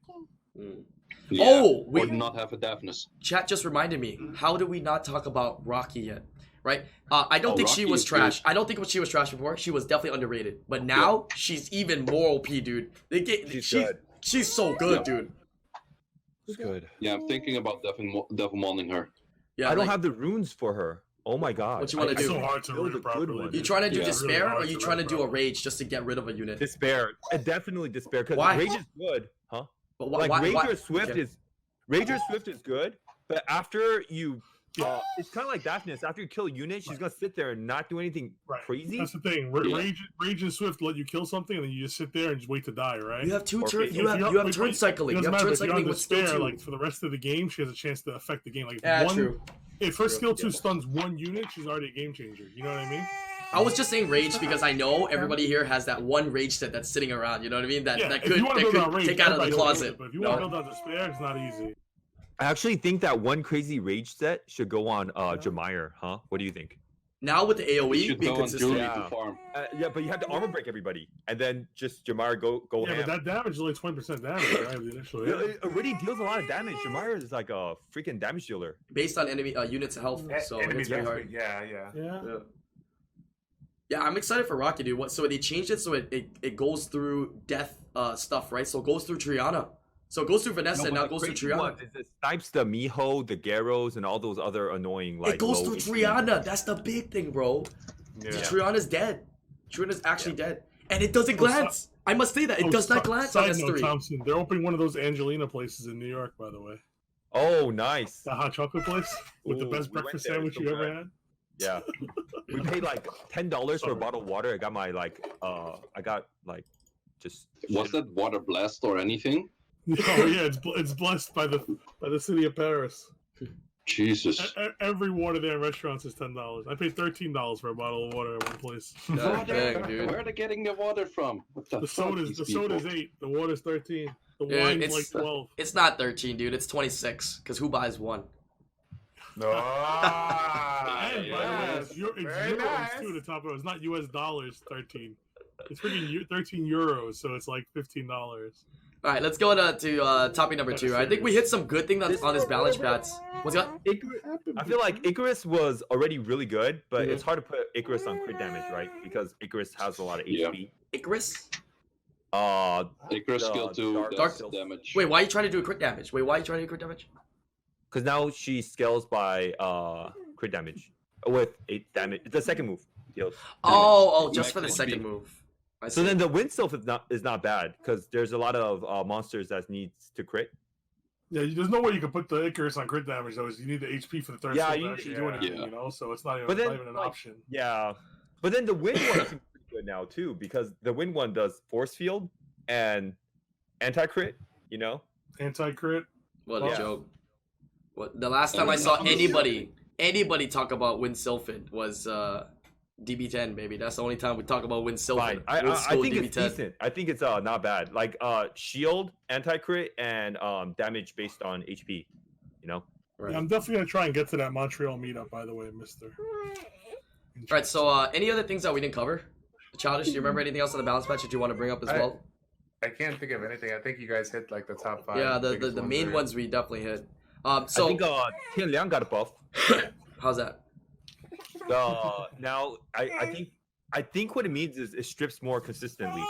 Yeah. Oh, Or wait. not have a Daphnis. Chat just reminded me. How did we not talk about Raki yet? Right? I don't Oh, think she Raki was is trash. I don't think she was trash before. She was definitely underrated. But now she's even more OP, dude. She's good. She's so good, Yeah. dude. It's good. Yeah, I'm thinking about Devilmoning her. Yeah, I don't like, have the runes for her. Oh my god. What you wanna I- do? It's so hard to build read a it good properly. one. You trying to do Yeah. despair, Really or hard you to trying to read do a properly. rage just to get rid of a unit? Despair. Definitely despair. Because Why? Rage is good, huh? But Like Rager Swift okay. is good, but after you, it's kind of like Daphnis. After you kill a unit, she's gonna sit there and not do anything Right. crazy. That's the thing. Yeah. Rage and Swift let you kill something, and then you just sit there and just wait to die, right? You have two Or turn. if You have you- turn it cycling. You doesn't have matter turn if you're on cycling with skill despair. 2. Like for the rest of the game, she has a chance to affect the game. Like Yeah, one, true. if her skill 2 stuns one unit, she's already a game changer. You know what I mean? I was just saying rage because I know everybody here has that one rage set that's sitting around. You know what I mean? That Yeah. that If could, you want to that build out could rage, take out of the everybody knows closet. it, but if you No? want to build out despair, it's not easy. I actually think that one crazy rage set should go on Jamire, huh? What do you think? Now with the You AOE should being go on consistent. Julie Yeah. to farm. Yeah, but you have to armor break everybody, and then just Jamire go Yeah, ham. but that damage is only 20% damage, right? The initial Yeah, hit. it already deals a lot of damage. Jamire is like a freaking damage dealer. Based on enemy units health, so Enemies it's very are- hard. Yeah. Yeah. Yeah. Yeah, I'm excited for Rocky, dude. So they changed it so it goes through death stuff, right? So it goes through Triana. So it goes through Vanessa No, and but now the goes through crazy Triana. one is it snipes the Miho, the Garros, and all those other annoying like. It goes low through HP. Triana. That's the big thing, bro. Yeah. Triana's dead. Triana's actually dead. And it doesn't glance. I must say that. It does not glance on Side note, S3. Thompson, they're opening one of those Angelina places in New York, by the way. Oh, nice. The hot chocolate place with the Ooh, best we went breakfast there, sandwich so you ever good. had. Yeah. We paid like $10 for a Sorry. bottle of water. I got my like I got like just Was that water blessed or anything? Oh yeah, it's blessed by the city of Paris. Jesus. Every water there in restaurants is $10. I paid $13 for a bottle of water at one place. That's big, dude. Where are they getting the water from? What the The fuck, soda's these people? $8. The water's 13. The Yeah, wine's it's- like 12. It's not 13, dude. It's 26. Because who buys one? No. And by the way, Yes. it's Very euros nice. too. To top it, it's not US dollars. 13. It's freaking 13 euros, so it's like $15. All right, let's go to topic number 2. I think we hit some good things on this balance pats. What's that? I feel like Icarus was already really good, but Mhm. it's hard to put Icarus on crit damage, right? Because Icarus has a lot of Yeah. HP. Icarus? Icarus The skill 2 dark does skills. damage. Wait, why are you trying to do crit damage? Wait, why are you trying to do crit damage? Because now she scales by crit damage with 8 damage. The second move deals. Oh, just for the Max second HP. move. I So see. then the wind self is not bad because there's a lot of monsters that needs to crit. Yeah, there's no way you can put the Icarus on crit damage though. Is you need the HP for the third Yeah, skill you to need- actually do anything, yeah. you know. So it's not even, But then, not even an like, option. Yeah, but then the wind one seems pretty good now too because the wind one does force field and anti crit. You know. Anti crit. What a Yeah. joke. What the last time I saw anybody talk about Wind Sylphin was DB10, baby. That's the only time we talk about Wind Sylphin. Fine. I Old school think it's DB10. decent. I think it's not bad. Like shield, anti crit, and damage based on HP. You know. Right. Yeah, I'm definitely gonna try and get to that Montreal meetup. By the way, Mister. All right. So any other things that we didn't cover? Childish, do you remember anything else on the balance patch that you want to bring up as well? I can't think of anything. I think you guys hit like the top 5. Yeah, the biggest main there. ones we definitely hit. So So I think Tian Liang got a buff. how's that? Now I think what it means is it strips more consistently.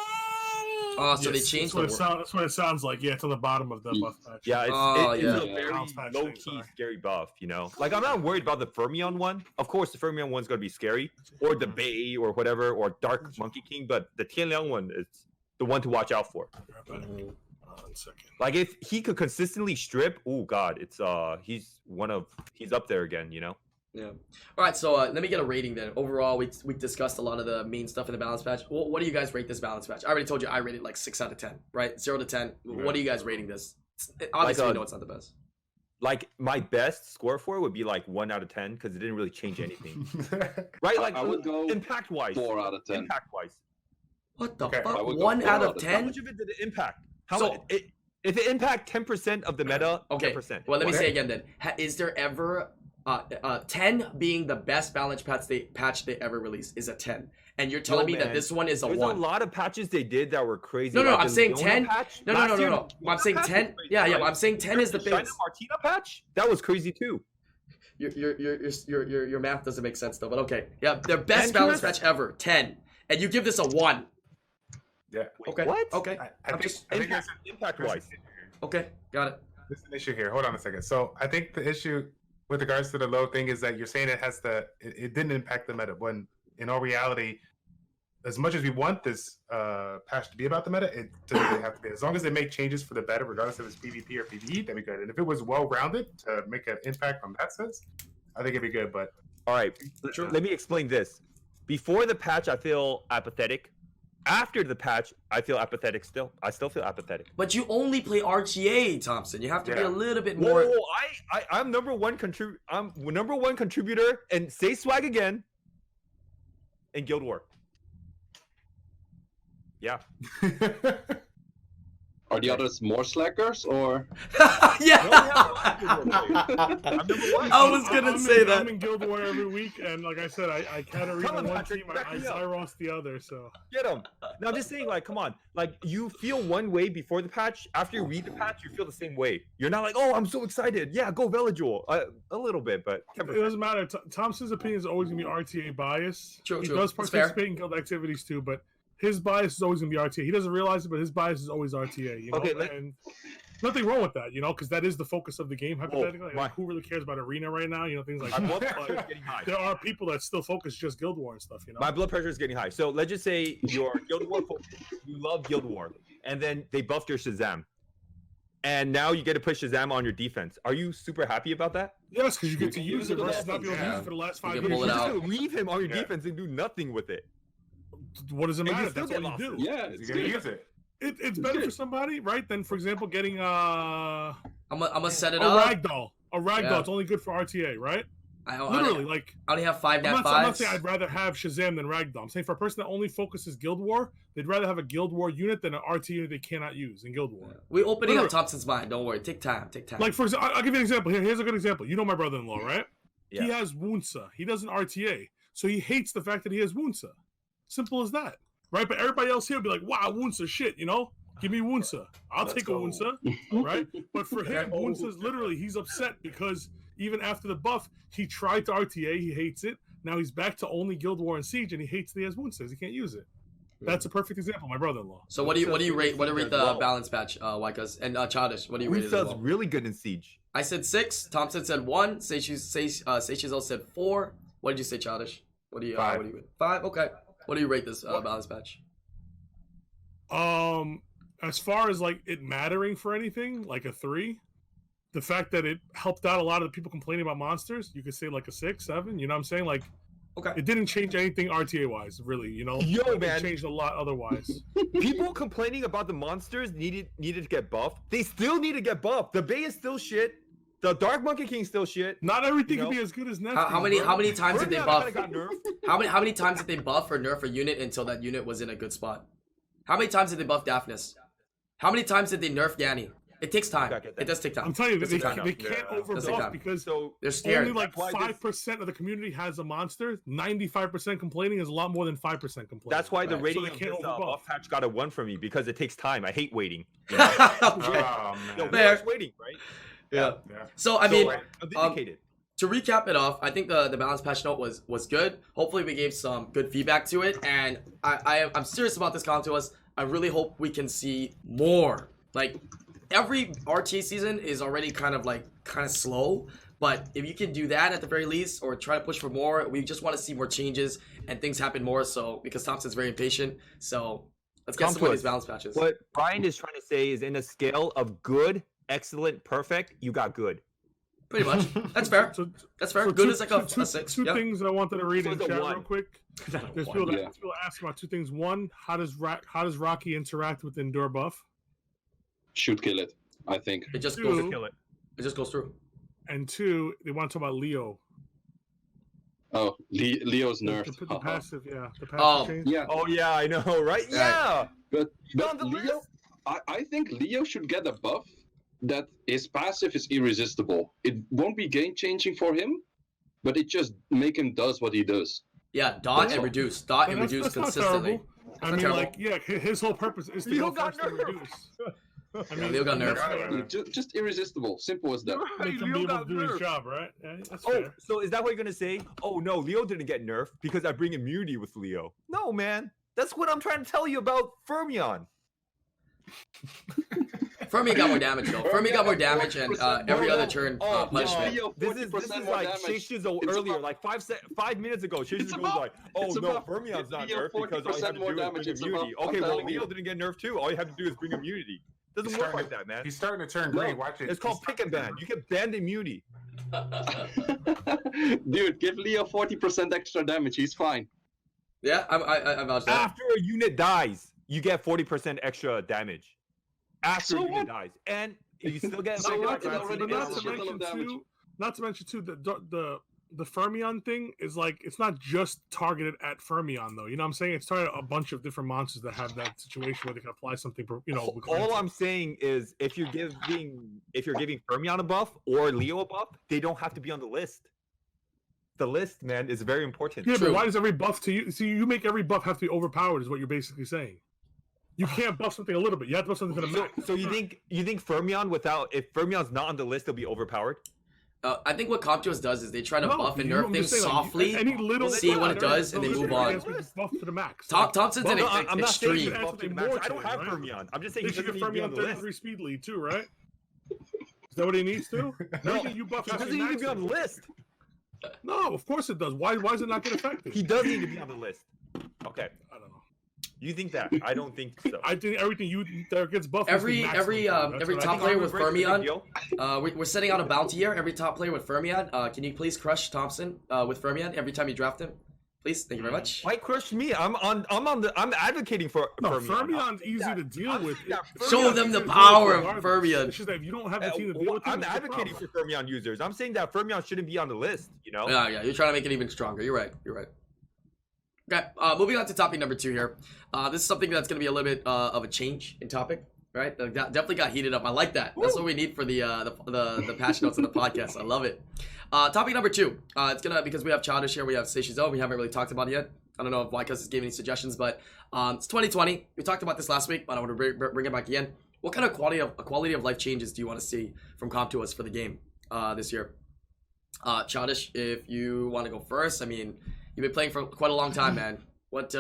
Oh, so they Yes, changed that's the what it sounds like. Yeah, it's on the bottom of the buff patch. Yeah, it's, Oh, it's yeah. a very Bounce patch low thing, key sorry. scary buff. You know, like I'm not worried about the Fermion one. Of course, the Fermion one's gonna be scary, or the Bay, or whatever, or Dark Monkey King. But the Tianliang one is the one to watch out for. Grab that. 1 second. Like if he could consistently strip, oh god, it's he's up there again. You know. Yeah. All right. So let me get a rating then. Overall, we discussed a lot of the main stuff in the balance patch. What do you guys rate this balance patch? I already told you I rated like 6 out of 10. Right? 0 to 10. What are you guys rating this? Obviously, we know it's not the best. Like my best score for it would be like 1 out of 10 because it didn't really change anything. Right? Like I would go impact wise. 4 out of 10. Impact wise. What the Okay. fuck? I would go 1 4 out out of of 10? How much of it did it impact? How So- much? If it impact 10% of the meta, Okay. 10%. Well, let me Okay. say again then. Is there ever 10 being the best balance patch they ever released is a 10, and you're telling No, me that man. this one is a There's 1? a lot of patches they did that were crazy. No, no, like I'm the saying Leona 10. patch No. last year, the I'm Leona saying patch was 10. crazy, Yeah, right? but I'm saying 10 is the China biggest. Martina patch that was crazy too. Your math doesn't make sense though, but okay. Yeah, their best 10 balance tourists? patch ever, 10, and you give this a 1. Yeah. Okay. What? Okay. I think there's Impact there's- wise. Okay. Got it. There's an issue here. Hold on a second. So I think the issue with regards to the low thing is that you're saying it didn't impact the meta when in all reality, as much as we want this patch to be about the meta, it doesn't really have to be. As long as they make changes for the better, regardless if it's PvP or PvE, that'd be good. And if it was well rounded to make an impact on that sense, I think it'd be good. But All right, Sure. let me explain this. Before the patch, I feel apathetic. After the patch, I feel apathetic still. I still feel apathetic. But you only play RTA, Thompson. You have to be Yeah. a little bit Whoa, more. I'm number one contributor and say swag again in Guild War. Yeah. Are the others more slackers or? Yeah. I'm number one. I was gonna say that. I'm in Guild War every week, and like I said, I kind of read Come on, one Patrick, team, back I me up. Zyros the other. So Get him. Now I'm just saying, like, come on. Like, you feel one way before the patch. After you read the patch, you feel the same way. You're not like, oh, I'm so excited. Yeah, go Veligil. A little bit, but it doesn't matter. Thompson's opinion is always gonna be RTA bias. True, he true. does It's fair. participate in guild activities too, but his bias is always gonna be RTA. He doesn't realize it, but his bias is always RTA. You know? Okay, And nothing wrong with that, you know, because that is the focus of the game. Hypothetically, my- like, who really cares about arena right now? You know, things like My blood that. pressure is But getting high. there are people that still focus just Guild War and stuff. You know, My blood pressure is getting high. So let's just say you're Guild War focused. You love Guild War, and then they buffed your Shazam, and now you get to put Shazam on your defense. Are you super happy about that? yes, because you get to You use can it use it versus not be able to use yeah. it for the last You 5 can years. pull it You're just out. gonna leave him on your Yeah. defense and do nothing with it. What does it And you matter? still That's get all you do. losses. Yeah, You're it's gonna good. use it. It's better for somebody, right? Than, for example, getting I'm gonna set a it up. ragdoll. A ragdoll. Yeah. It's only good for RTA, right? I Literally, like. only have 5 I'm nat not 5s. saying I'd rather have Shazam than Ragdoll. I'm saying for a person that only focuses Guild War, they'd rather have a Guild War unit than an RT unit they cannot use in Guild War. We're opening up Literally. Thompson's mind. Don't worry. Take time. Take time. Like, for example, I'll give you an example. Here's a good example. You know my brother-in-law, right? Yeah. He has Woonsa. He doesn't RTA. So he hates the fact that he has Woonsa. Simple as that. Right? But everybody else here will be like, wow, Woonsa, shit, you know? Give me Woonsa. I'll Let's take go. a Woonsa. Right? But for him, Yeah. Woonsa's literally, he's upset because even after the buff, he tried to RTA. He hates it. Now he's back to only Guild War and Siege, and he hates that he has Woonsas. He can't use it. That's a perfect example. My brother-in-law. So what do you rate? What do you rate the Well- balance patch, Wykas and Childish? What do you rate it as Woonsa's well? really good in Siege. I said 6. Thompson said 1. Seychelles said 4. What did you say, Childish? What do you? 5. What do you rate? 5. Okay. What do you rate this balance patch? As far as like it mattering for anything, like a 3. The fact that it helped out a lot of the people complaining about monsters, you could say like a 6, 7. You know what I'm saying? Like Okay. it didn't change anything RTA wise, really. You know, Yo, it man. changed a lot otherwise. People complaining about the monsters needed to get buffed. They still need to get buffed. The Bay is still shit. The Dark Monkey King's still shit. Not everything You can know? be as good as Nerfs. How many times did they Burnout buff? kinda got nerfed. How many times did they buff or nerf a unit until that unit was in a good spot? How many times did they buff Daphnis? How many times did they nerf Yanni? It takes time. I get that. It does take time. I'm telling you, Does they take time. can't Yeah. Does take overbuff time. because So They're scared. only like That's why this- 5% of the community has a monster. 95% complaining is a lot more than 5% complaining. that's why the Right. rating So they of can't this overbuff. buff patch got a 1 for me because it takes time. I hate waiting. okay. Oh No, man. Fair. we're waiting, right? Yeah. Yeah. So I mean, I'm vindicated. to recap it off, I think the balance patch note was good. Hopefully we gave some good feedback to it, and I'm serious about this coming to us. I really hope we can see more. Like every RTA season is already kind of slow, but if you can do that at the very least, or try to push for more, we just want to see more changes and things happen more. So because Thompson's very impatient, so let's get Come some to of us. these balance patches. What Brian is trying to say is in a scale of good, excellent, perfect, you got good. Pretty much. That's fair. So, That's fair. so Good two- is like a two- 6. Two Yep. things I wanted to read So in it's a chat 1. real quick. There's One. people, Yeah. people ask about 2 things. One, how does Raki interact with Endure buff? Should kill it, I think. It just Two. goes. Kill it. It just goes through. And 2, they want to talk about Leo. Oh, Leo's The nerfed. passive, the passive Oh, change. Yeah, Oh yeah, I know, right? Yeah. but on the Leo, list. I think Leo should get a buff that his passive is irresistible. It won't be game changing for him, but it just make him does what he does. Yeah, dot and all. reduce. Dot and But reduce that's not consistently. terrible. I not mean, terrible. like, yeah, his whole purpose is to Leo go got first and nerfed. reduce. I Yeah, Leo got that's nerfed. fair. Just irresistible. Simple as that. Make him be able to do his job, right? Yeah, that's Oh, fair. so is that what you're gonna say? Oh no, Leo didn't get nerfed because I bring immunity with Leo. No, man. That's what I'm trying to tell you about Fermion. Fermi got more damage though. Fermi got more damage and every other turn Oh, punishment. Leo, This is 40% more like damage. Shizuo It's earlier, about- like 5 minutes ago. Shizuo was about- like, "Oh it's no, about- Fermion's not Leo, nerfed because all you 40% have to more do is damage. bring It's immunity." about- Okay, I'm well, telling Leo you. didn't get nerfed too. All you have to do is bring immunity. Doesn't He's work starting like that, man. He's starting to turn No, green. Watch it. It's called pick and ban. You get banned immunity. Dude, give Leo 40% extra damage. He's fine. Yeah, I vouch that. After a unit dies, you get 40% extra damage. After So a unit what? dies, and you still get. So like, what? It advanced already But damage. not does a to shitload mention of damage. too, the Fermion thing is like it's not just targeted at Fermion though. You know what I'm saying? It's targeted at a bunch of different monsters that have that situation where they can apply something. You know, All I'm saying is if you're giving Fermion a buff or Leo a buff, they don't have to be on the list. The list, man, is very important. yeah, True. but why does every buff to you? See, you make every buff have to be overpowered. Is what you're basically saying. You can't buff something a little bit. You have to buff something to the max. So you think Fermion if Fermion's not on the list, they'll be overpowered? I think what Comptos does is they try to No, buff and you- nerf I'm things just saying, like, softly, any little see what it does, and they move on. Buff to the max. Thompson's an No, I'm not saying extreme. he's buffed to the max. I don't have Right? Fermion. I'm just saying They he should doesn't get need to be on Fermion the list. 33 speed lead too, right? Is that what he needs to? Everything you buff He has to doesn't need to be on the list. No, of course it does. Why does it not get affected? He does need to be on the list. Okay. I don't know. You think that? I don't think so. I think everything that gets buffed. has to be Every maximum. That's every what I top think. player with Armor break's a big Fermion, deal. we're setting out a bounty here. Every top player with Fermion, can you please crush Thompson with Fermion every time you draft him? Please, thank you very much. Why crush me? I'm advocating for No, Fermion. Fermion's easy to deal with. Show them the power of Regardless. Fermion. It's just that if you don't have the team to deal with I'm it, it's a advocating problem. for Fermion users. I'm saying that Fermion shouldn't be on the list. You know? Yeah, you're trying to make it even stronger. You're right. You're right. Okay, moving on to topic number 2 here. This is something that's going to be a little bit of a change in topic, right? That definitely got heated up. I like that. That's what we need for the patch notes of the podcast. I love it. Topic number 2. It's gonna, because we have Childish here, we have Seishizo. We haven't really talked about it yet. I don't know if Wycus is giving any suggestions, but it's 2020. We talked about this last week, but I want to bring it back again. What kind of quality of life changes do you want to see from ComToUs for the game this year? Childish, if you want to go first, I mean, you've been playing for quite a long time, man. What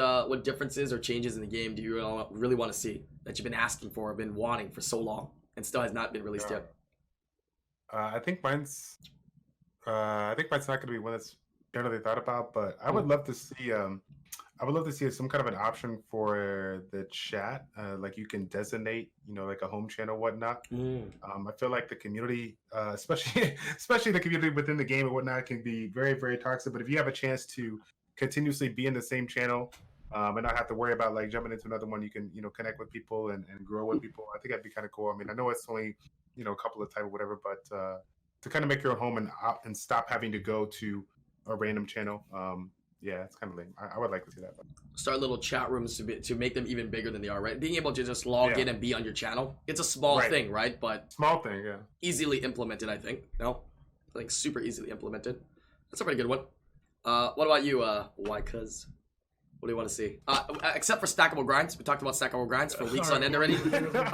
differences or changes in the game do you really want to see that you've been asking for, or been wanting for so long, and still has not been released yet? I think mine's not going to be one that's generally thought about, but I would love to see some kind of an option for the chat, like you can designate, like a home channel, whatnot. I feel like the community, especially the community within the game and whatnot, can be very, very toxic. But if you have a chance to continuously be in the same channel and not have to worry about like jumping into another one, you can connect with people and grow with people. I think that'd be kind of cool. I mean, I know it's only a couple of type or whatever, but to kind of make your own home and stop having to go to a random channel. Yeah, it's kind of lame. I would like to see that. Start little chat rooms to make them even bigger than they are, right? Being able to just log in and be on your channel. It's a small thing, right? But small thing, yeah. Easily implemented, I think. No? Like super easily implemented. That's a pretty good one. What about you, Wycus? What do you want to see? Except for stackable grinds. We talked about stackable grinds for weeks on end already.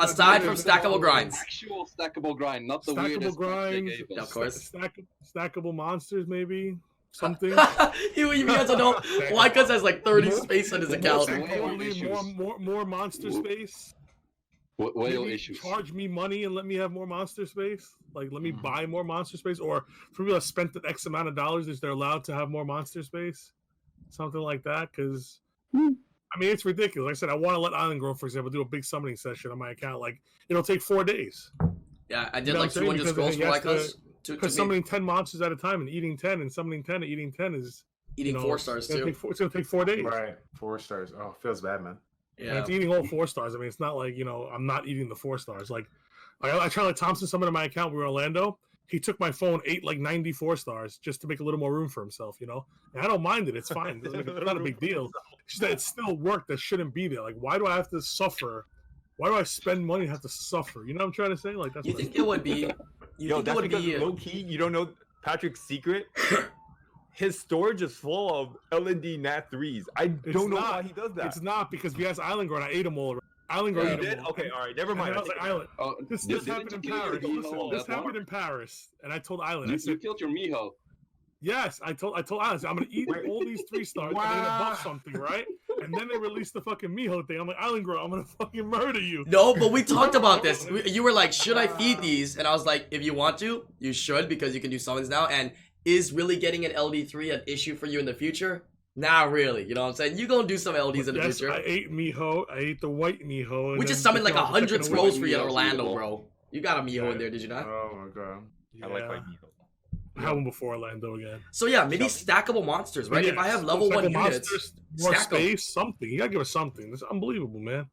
Aside from stackable grinds. Actual stackable grind, not the Stackable weirdest grinds, Yeah, of course. stackable monsters, maybe something. you guys don't know. Wycus has like 30 space on his account. More monster space. Whale Maybe issues. charge me money and let me have more monster space. Like, let me buy more monster space. Or for people that spent the X amount of dollars, is they're allowed to have more monster space? Something like that. Because, I mean, it's ridiculous. Like I said, I want to let IslandGrown, for example, do a big summoning session on my account. Like, it'll take 4 days. Yeah, I did like 200 scrolls for Wycus. Because summoning 10 monsters at a time and eating 10 and summoning 10 and eating 10 is... Eating 4 stars, too. It's going to take 4 days. Right, 4 stars. Oh, feels bad, man. Yeah. And it's eating all 4 stars. I mean, it's not like, I'm not eating the 4 stars. Like I tried like Thompson summon in my account. We were in Orlando. He took my phone, ate like 94 stars just to make a little more room for himself, And I don't mind it. It's fine. It's not a big deal. It's just that it's still work that shouldn't be there. Like, why do I have to suffer? Why do I spend money and have to suffer? You know what I'm trying to say? Like, that's You think it would be... That's because low key, you don't know Patrick's secret. His storage is full of LND Nat 3s. I don't know why he does that. It's not because we asked IslandGrown. I ate them all. IslandGrown ate them all. Okay, all right, never mind. And I was like, Island, Oh, this didn't happened you in kill your Paris. Miho Listen, on this that happened one? in Paris, and I told Island. I You said, killed your Miho. yes, I told Island, I'm gonna eat all these 3 stars, and I'm gonna buff something, right? And then they released the fucking Miho thing. I'm like, IslandGrown, I'm gonna fucking murder you. No, but we talked about this. You were like, should I feed these? And I was like, if you want to, you should, because you can do summons now. And is really getting an LD3 an issue for you in the future? Not really. You know what I'm saying? You gonna do some LDs in the Yes, future. I ate Miho. I ate the white Miho. We just summoned like 100 scrolls for you in Orlando, bro. You got a Miho in there, did you not? Oh my god. Yeah. I like my Miho. I had one before Orlando again. So yeah, maybe stackable monsters, right? Yeah, If I have level 1 units, monsters, more stack 'em. space, something. You gotta give us something. It's unbelievable, man.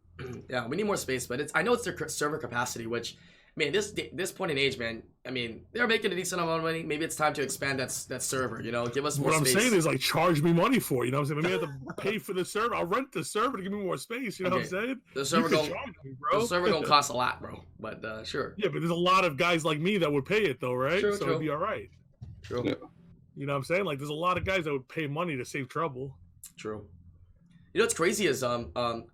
Yeah, we need more space, but I know it's their server capacity, which, man, this point in age, man, I mean, they're making a decent amount of money. Maybe it's time to expand that server, give us more What I'm space. saying is, like, charge me money for it. You know what I'm saying? Maybe I have to pay for the server. I'll rent the server to give me more space. You know what I'm saying? The server You can gonna, charge me, bro. the server gonna cost a lot, bro. But sure. Yeah, but there's a lot of guys like me that would pay it, though, right? True, so true. it'd be all right. True. Yeah. You know what I'm saying? Like, there's a lot of guys that would pay money to save trouble. True. You know what's crazy is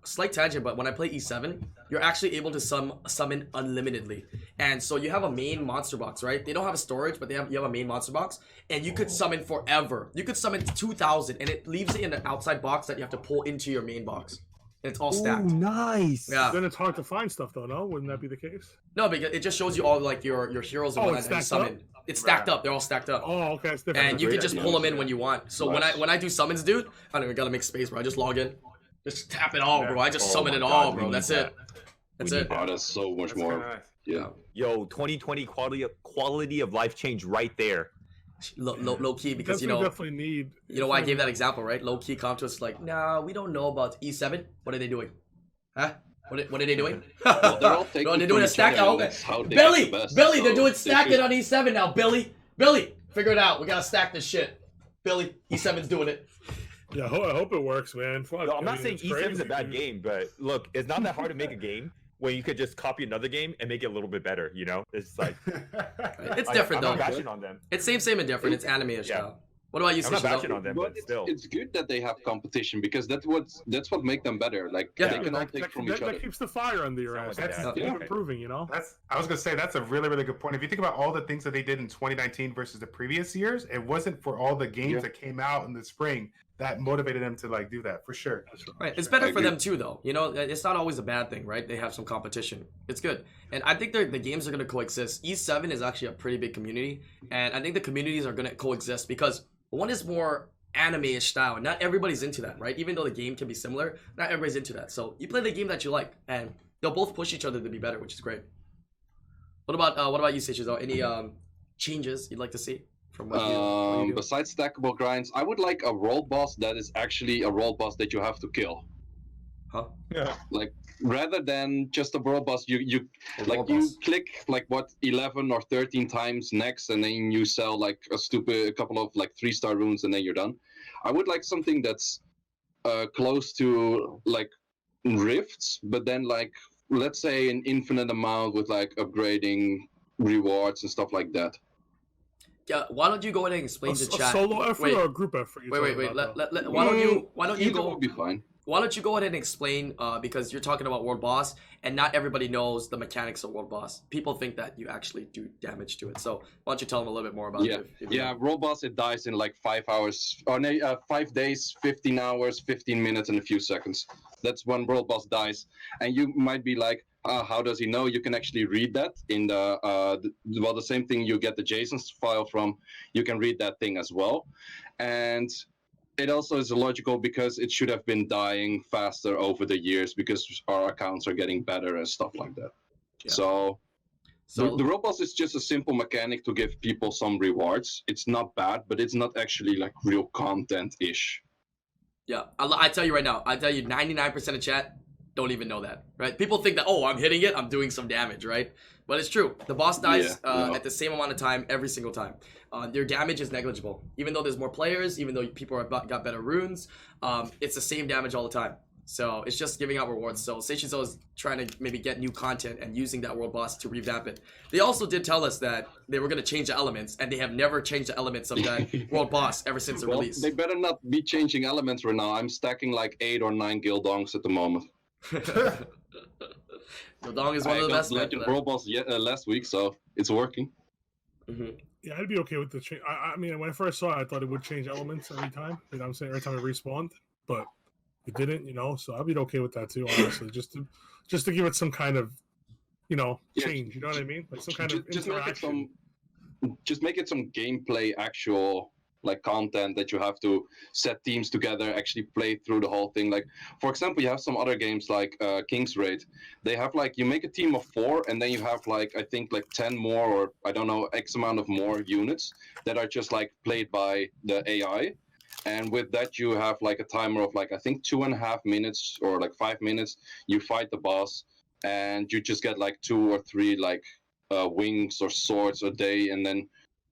slight tangent, but when I play E7, you're actually able to summon unlimitedly, and so you have a main monster box, right? They don't have a storage, but you have a main monster box, and you could summon forever. You could summon 2,000, and it leaves it in an outside box that you have to pull into your main box. and it's all Ooh, stacked. nice. Yeah. Then it's hard to find stuff though, no? Wouldn't that be the case? No, because it just shows you all like your heroes and Oh, whatnot it's that you stacked up? summon. It's stacked up. They're all stacked up. Oh, okay, it's different. And you great can just idea. pull them in when you want. So Nice. when I do summons, dude, I don't even gotta make space, bro. I just log in, just tap it all, bro. I just Oh summon my it God, all, we bro. need That's that. it. That's We it. need Oh, that's so much That's more. kinda nice. Yeah. Yo, 2020 quality of life change right there. Low key, because That's what we definitely need. you know why I gave that example, right? Low key come to us like, nah, we don't know about E7. What are they doing? Huh? What are they doing? Well, they're all taking Bro, they're doing from a each stack other, now. and that's how they Billy, get the best, Billy, they're so doing they stacking should- on E7 now. Billy, figure it out. We gotta stack this shit. Billy, E7's doing it. Yeah, I hope it works, man. Fuck, No, I'm I not saying it's E7 is a crazy, bad dude. game, but look, it's not that hard to make a game when you could just copy another game and make it a little bit better, you know? It's like It's different I'm though. not bashing on them. It's same and different. It's anime-ish Yeah. now. What about you, I'm not Sishizo? bashing on them, But but still. it's good that they have competition because that's what make them better. Like Yeah. they can all That, take that, from that, each other. that keeps the fire under your Sound ass. like That's that. keep Yeah. improving, you know. I was gonna say that's a really, really good point. If you think about all the things that they did in 2019 versus the previous years, it wasn't for all the games Yeah. that came out in the spring that motivated them to like do that for sure. Right. It's better I for agree. them too, though. You know, it's not always a bad thing, right? They have some competition. It's good, and I think the games are gonna coexist. E7 is actually a pretty big community, and I think the communities are gonna coexist because one is more anime-ish style, and not everybody's into that, right? Even though the game can be similar, not everybody's into that. So you play the game that you like, and they'll both push each other to be better, which is great. What about you, Seichizo? Any changes you'd like to see from what you do? Besides stackable grinds, I would like a world boss that is actually a world boss that you have to kill. Huh? Yeah. Like rather than just a world boss, you A like world you boss. click like what 11 or 13 times next, and then you sell like a couple of like 3-star runes, and then you're done. I would like something that's close to like rifts, but then like let's say an infinite amount with like upgrading rewards and stuff like that. Yeah. Why don't you go ahead and explain A to chat? solo effort Wait. or a group effort? Wait. Why don't you Either go? would be fine. Why don't you go ahead and explain? Because you're talking about World Boss, and not everybody knows the mechanics of World Boss. People think that you actually do damage to it. So why don't you tell them a little bit more about Yeah, it? if you yeah. know. World boss, it dies in like 5 hours, or 5 days, 15 hours, 15 minutes, and a few seconds. That's when world boss dies, and you might be like, how does he know? You can actually read that in the same thing you get the JSON file from. You can read that thing as well, and it also is illogical because it should have been dying faster over the years because our accounts are getting better and stuff like that. Yeah. So So the robots is just a simple mechanic to give people some rewards. It's not bad, but it's not actually like real content-ish. yeah, I tell you right now. I tell you, 99% of chat don't even know that, right? People think that, oh, I'm hitting it, I'm doing some damage, right? But it's true. The boss dies Yeah, no. at the same amount of time every single time. Their damage is negligible. Even though there's more players, even though people have got better runes, it's the same damage all the time. So it's just giving out rewards. So Seichizo is trying to maybe get new content and using that world boss to revamp it. They also did tell us that they were going to change the elements, and they have never changed the elements of that world boss ever since the Well, release. they better not be changing elements right now. I'm stacking like 8 or 9 Gildongs at the moment. Gildong is one I of the got best. Legend robots last week, so it's working. Yeah, I'd be okay with the change. I mean, when I first saw it, I thought it would change elements every time. You know what I'm saying? Every time it respawned, but it didn't. You know, so I'd be okay with that too. Honestly, just to give it some kind of, you know, Yeah, change. You know what I mean? Like some kind of Just make it interaction. just make it some gameplay, actual like content that you have to set teams together, actually play through the whole thing. Like for example, you have some other games like King's Raid. They have like you make a team of 4, and then you have like I think like 10 more, or I don't know, X amount of more units that are just like played by the AI. And with that, you have like a timer of like I think 2.5 minutes or like 5 minutes. You fight the boss, and you just get like 2 or 3 like wings or swords a day, and then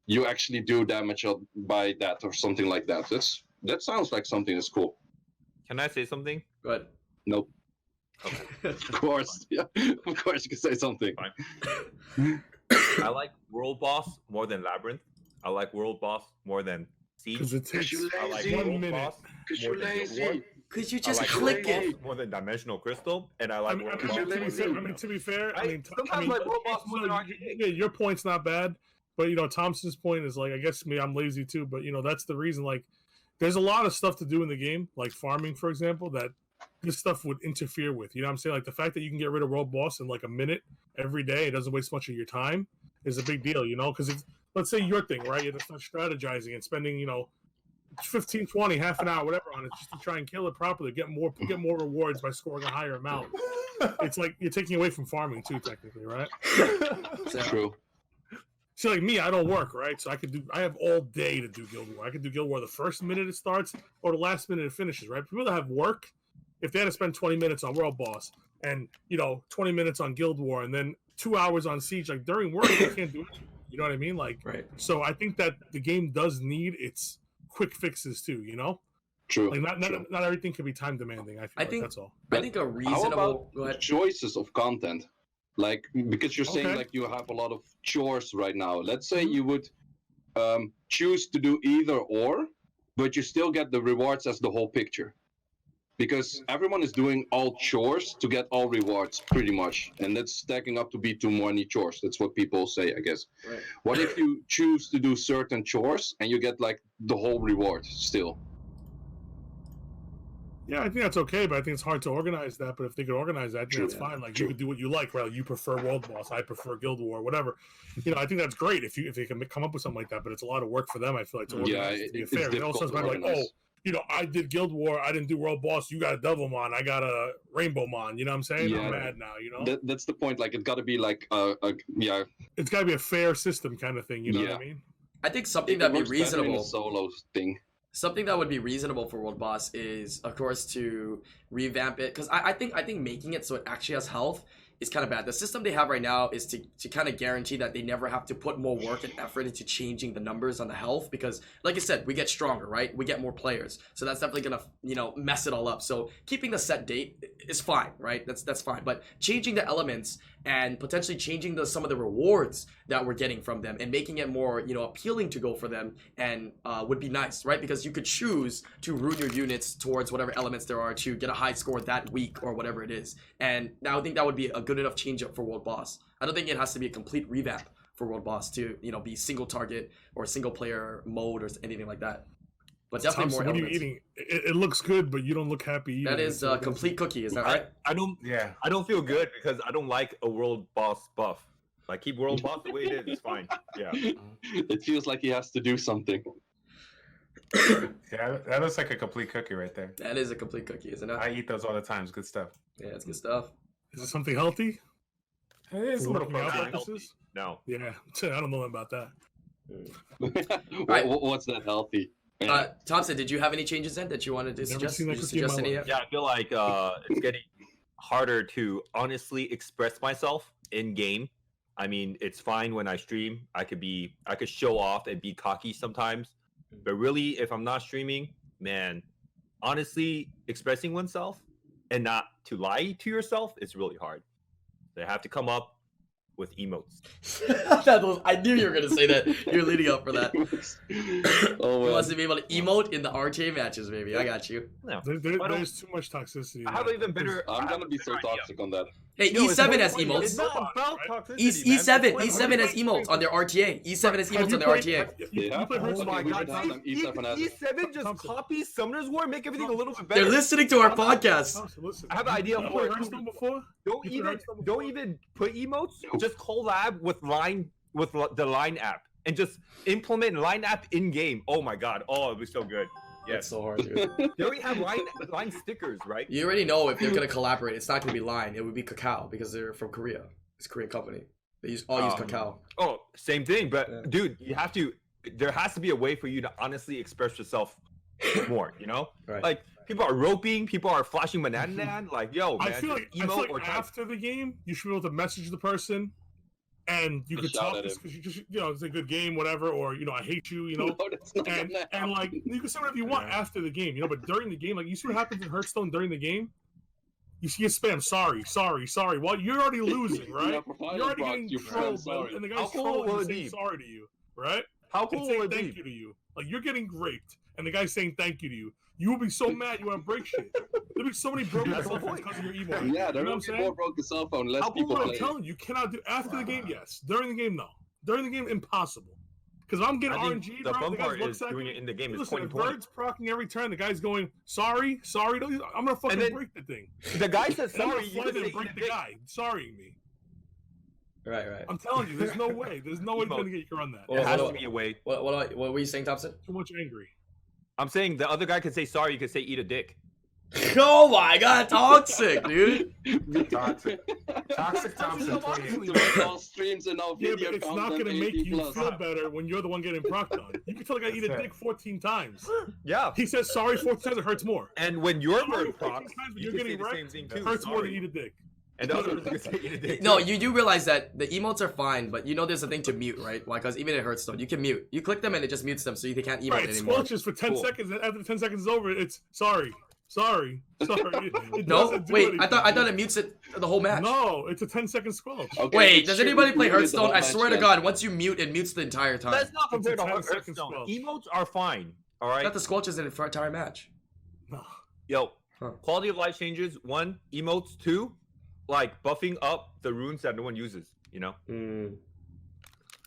you actually do damage by that or something like that. That sounds like something that's cool. Can I say something? Good. Nope. Of course, yeah. Of course you can say something. I like World Boss more than Labyrinth. I like World Boss more than Because Siege. it takes you I like lazy. 1 World minute. Boss Cause more you're than Guild lazy. Wars. Could you I just like click World it? Boss more than Dimensional Crystal, and I I like mean, World to Boss be more fair, than to be fair, sometimes like World Boss more than RTA. yeah, your point's not bad, but you know, Thompson's point is like, I guess me, I'm lazy too, but you know, that's the reason. Like, there's a lot of stuff to do in the game, like farming, for example, that this stuff would interfere with. You know what I'm saying? Like the fact that you can get rid of World Boss in like a minute every day, it doesn't waste much of your time, is a big deal, you know? Because if, let's say your thing, right? You're just not strategizing and spending, you know, 15, 20, half an hour, whatever on it, just to try and kill it properly, get more rewards by scoring a higher amount. It's like you're taking away from farming too, technically, right? True. See, like me, I don't work, right? So I have all day to do Guild War. I can do Guild War the first minute it starts or the last minute it finishes, right? People that have work, if they had to spend 20 minutes on World Boss and, you know, 20 minutes on Guild War and then 2 hours on Siege, like during work, they can't do it. You know what I mean? Like, Right. So I think that the game does need its quick fixes too, you know? True. Like not everything can be time demanding. I think that's all. I think a How reasonable. about Go ahead. choices of content? Like, because you're saying Okay. like you have a lot of chores right now. Let's say you would choose to do either or, but you still get the rewards as the whole picture. Because everyone is doing all chores to get all rewards, pretty much. And that's stacking up to be too many chores. That's what people say, I guess. Right. What if you choose to do certain chores and you get like the whole reward still? Yeah, I think that's okay, but I think it's hard to organize that. But if they could organize that, I think True. that's fine. Like True. you could do what you like. Well, you prefer World Boss, I prefer Guild War, whatever. You know, I think that's great if they can come up with something like that. But it's a lot of work for them. I feel like to organize Yeah, it to be it's fair. It difficult also to sounds like, oh, organize. you know, I did Guild War, I didn't do World Boss. You got a Devilmon, I got a Rainbow Mon. You know what I'm saying? Yeah. I'm mad now. You know, That's the point. Like, it got to be like yeah. it's got to be a fair system kind of thing. You know what Yeah. I mean? I think something It that'd be works better in a reasonable. solo thing. Something that would be reasonable for World Boss is, of course, to revamp it. Because I think making it so it actually has health is kind of bad. The system they have right now is to kind of guarantee that they never have to put more work and effort into changing the numbers on the health. Because, like I said, we get stronger, right? We get more players. So that's definitely going to, you know, mess it all up. So keeping the set date is fine, right? That's fine. But changing the elements and potentially changing some of the rewards that we're getting from them and making it more, you know, appealing to go for them and would be nice, right? Because you could choose to route your units towards whatever elements there are to get a high score that week or whatever it is. And I think that would be a good enough change up for World Boss. I don't think it has to be a complete revamp for World Boss to, you know, be single target or single player mode or anything like that. But definitely Thompson, more what are elements. you eating? It looks good, but you don't look happy either. That is a complete cookie, is that right? I don't. Yeah. I don't feel good because I don't like a World Boss buff. Like keep World Boss the way it is. It's fine. Yeah. It feels like he has to do something. Yeah, that looks like a complete cookie right there. That is a complete cookie, isn't it? I eat those all the time. It's good stuff. Yeah, it's good stuff. Is it something healthy? It's a For little working out protein. purposes? No. Yeah, I don't know about that. Right. What's that healthy? Thompson, did you have any changes then that you wanted to Never suggest? seen that Did you cookie in suggest my any life. yet? Yeah, I feel like it's getting harder to honestly express myself in game. I mean, it's fine when I stream. I could show off and be cocky sometimes. But really, if I'm not streaming, man, honestly, expressing oneself and not to lie to yourself is really hard. They have to come up with emotes. I knew you were going to say that. You're leading up for that. Oh, He wants to be able to emote in the RTA matches, baby. I got you. No. There's too much toxicity. I have an even better. I'm gonna be so toxic on that. Hey, No, it's E7 not- has It's emotes. not about toxicity, E7 man. E7 has emotes on their RTA. E7 has emotes on their RTA. You Yeah. play Hearthstone? Oh my Okay, we god, should have them. E7 has it. E7 just Thompson. copies Summoner's War, make everything a little bit better. They're listening to our podcast. Thompson, listen. I have an idea You for played it. Hearthstone before? Don't You played even Hearthstone before? don't even put emotes. Just collab with the Line app and just implement Line app in game. Oh my god! Oh, it'd be so good. It's Yes, so hard, dude. they already have line stickers, right? You already know if they're gonna collaborate. It's not gonna be Line. It would be Kakao because they're from Korea. It's a Korean company. They all use Kakao. Oh, same thing. But Yeah. dude, you have to. There has to be a way for you to honestly express yourself more. You know, Right. like people are roping, people are flashing banana. Like, yo, man, I feel like, emote or type. after the game, you should be able to message the person, and you Just could shout talk at because you just, you know, it's a good game, whatever, or you know, I hate you, you know, No, that's not and gonna and like happen. you can say whatever you want after the game, you know, but during the game, like you see what happens in Hearthstone during the game. You see a spam, sorry. Well, you're already losing, right? Yeah, for final You're already box, getting you trolled, sorry. and the How guy's cool trolling will and it saying be? sorry to you, right? How And cool saying will it thank be? you to you. Like you're getting raped, and the guy's saying thank you to you. You will be so mad you want to break shit. There'll be so many broken That's the cell phones point. because of your emo. Yeah, you there know what will I'm be saying? more broken cell phone, less How people cool I'm play. telling you, you cannot do after the game. Yes, during the game, no. During the game, impossible. Because I'm getting I think RNG. the fun the part guys is doing it in the game. It's Listen, if 2020. Bird's procking every turn, the guy's going, sorry, I'm gonna fucking then- break the thing. The guy says And I'm sorry. gonna You fly can there say and break eat a the dick. guy. Sorry me. Right. I'm telling you, there's no way. There's no way you're gonna get you on that. Well, It has what- to be a way. What were you saying, Thompson? Too much angry. I'm saying the other guy could say sorry. You could say eat a dick. Oh my god, toxic, dude. Toxic. Toxic Thompson 28. To make all streams and all Yeah, video but it's not content gonna make 18 you plus. feel better when you're the one getting procked on. You can tell the guy eat a That's it. dick 14 times. Yeah. He says sorry 14 times, it hurts more. And when you're Sorry bird 14 procs, times, but you you're can say getting the wrecked. same thing It too. hurts more Sorry. than eat a dick. And the other person can say eat a dick. No, too. you do realize that the emotes are fine, but you know there's a thing to mute, right? Why? Because even it hurts them. You can mute. You click them and it just mutes them, so you can't emote Right, it anymore. squelches for 10 Cool. seconds, and after the 10 seconds is over, it's sorry. It No, doesn't do wait. anything. I thought it mutes it the whole match. No, it's a 10-second squelch. Okay, Wait, it does should anybody play be muted Hearthstone? the I whole swear match to then. God, once you mute, it mutes the entire time. Let's not compare It's a to 10 second Hearthstone. squelch. Emotes are fine. All I right. thought the squelches in it for entire match. No. Yo, Huh. quality of life changes. 1, emotes. 2, like buffing up the runes that no one uses. You know.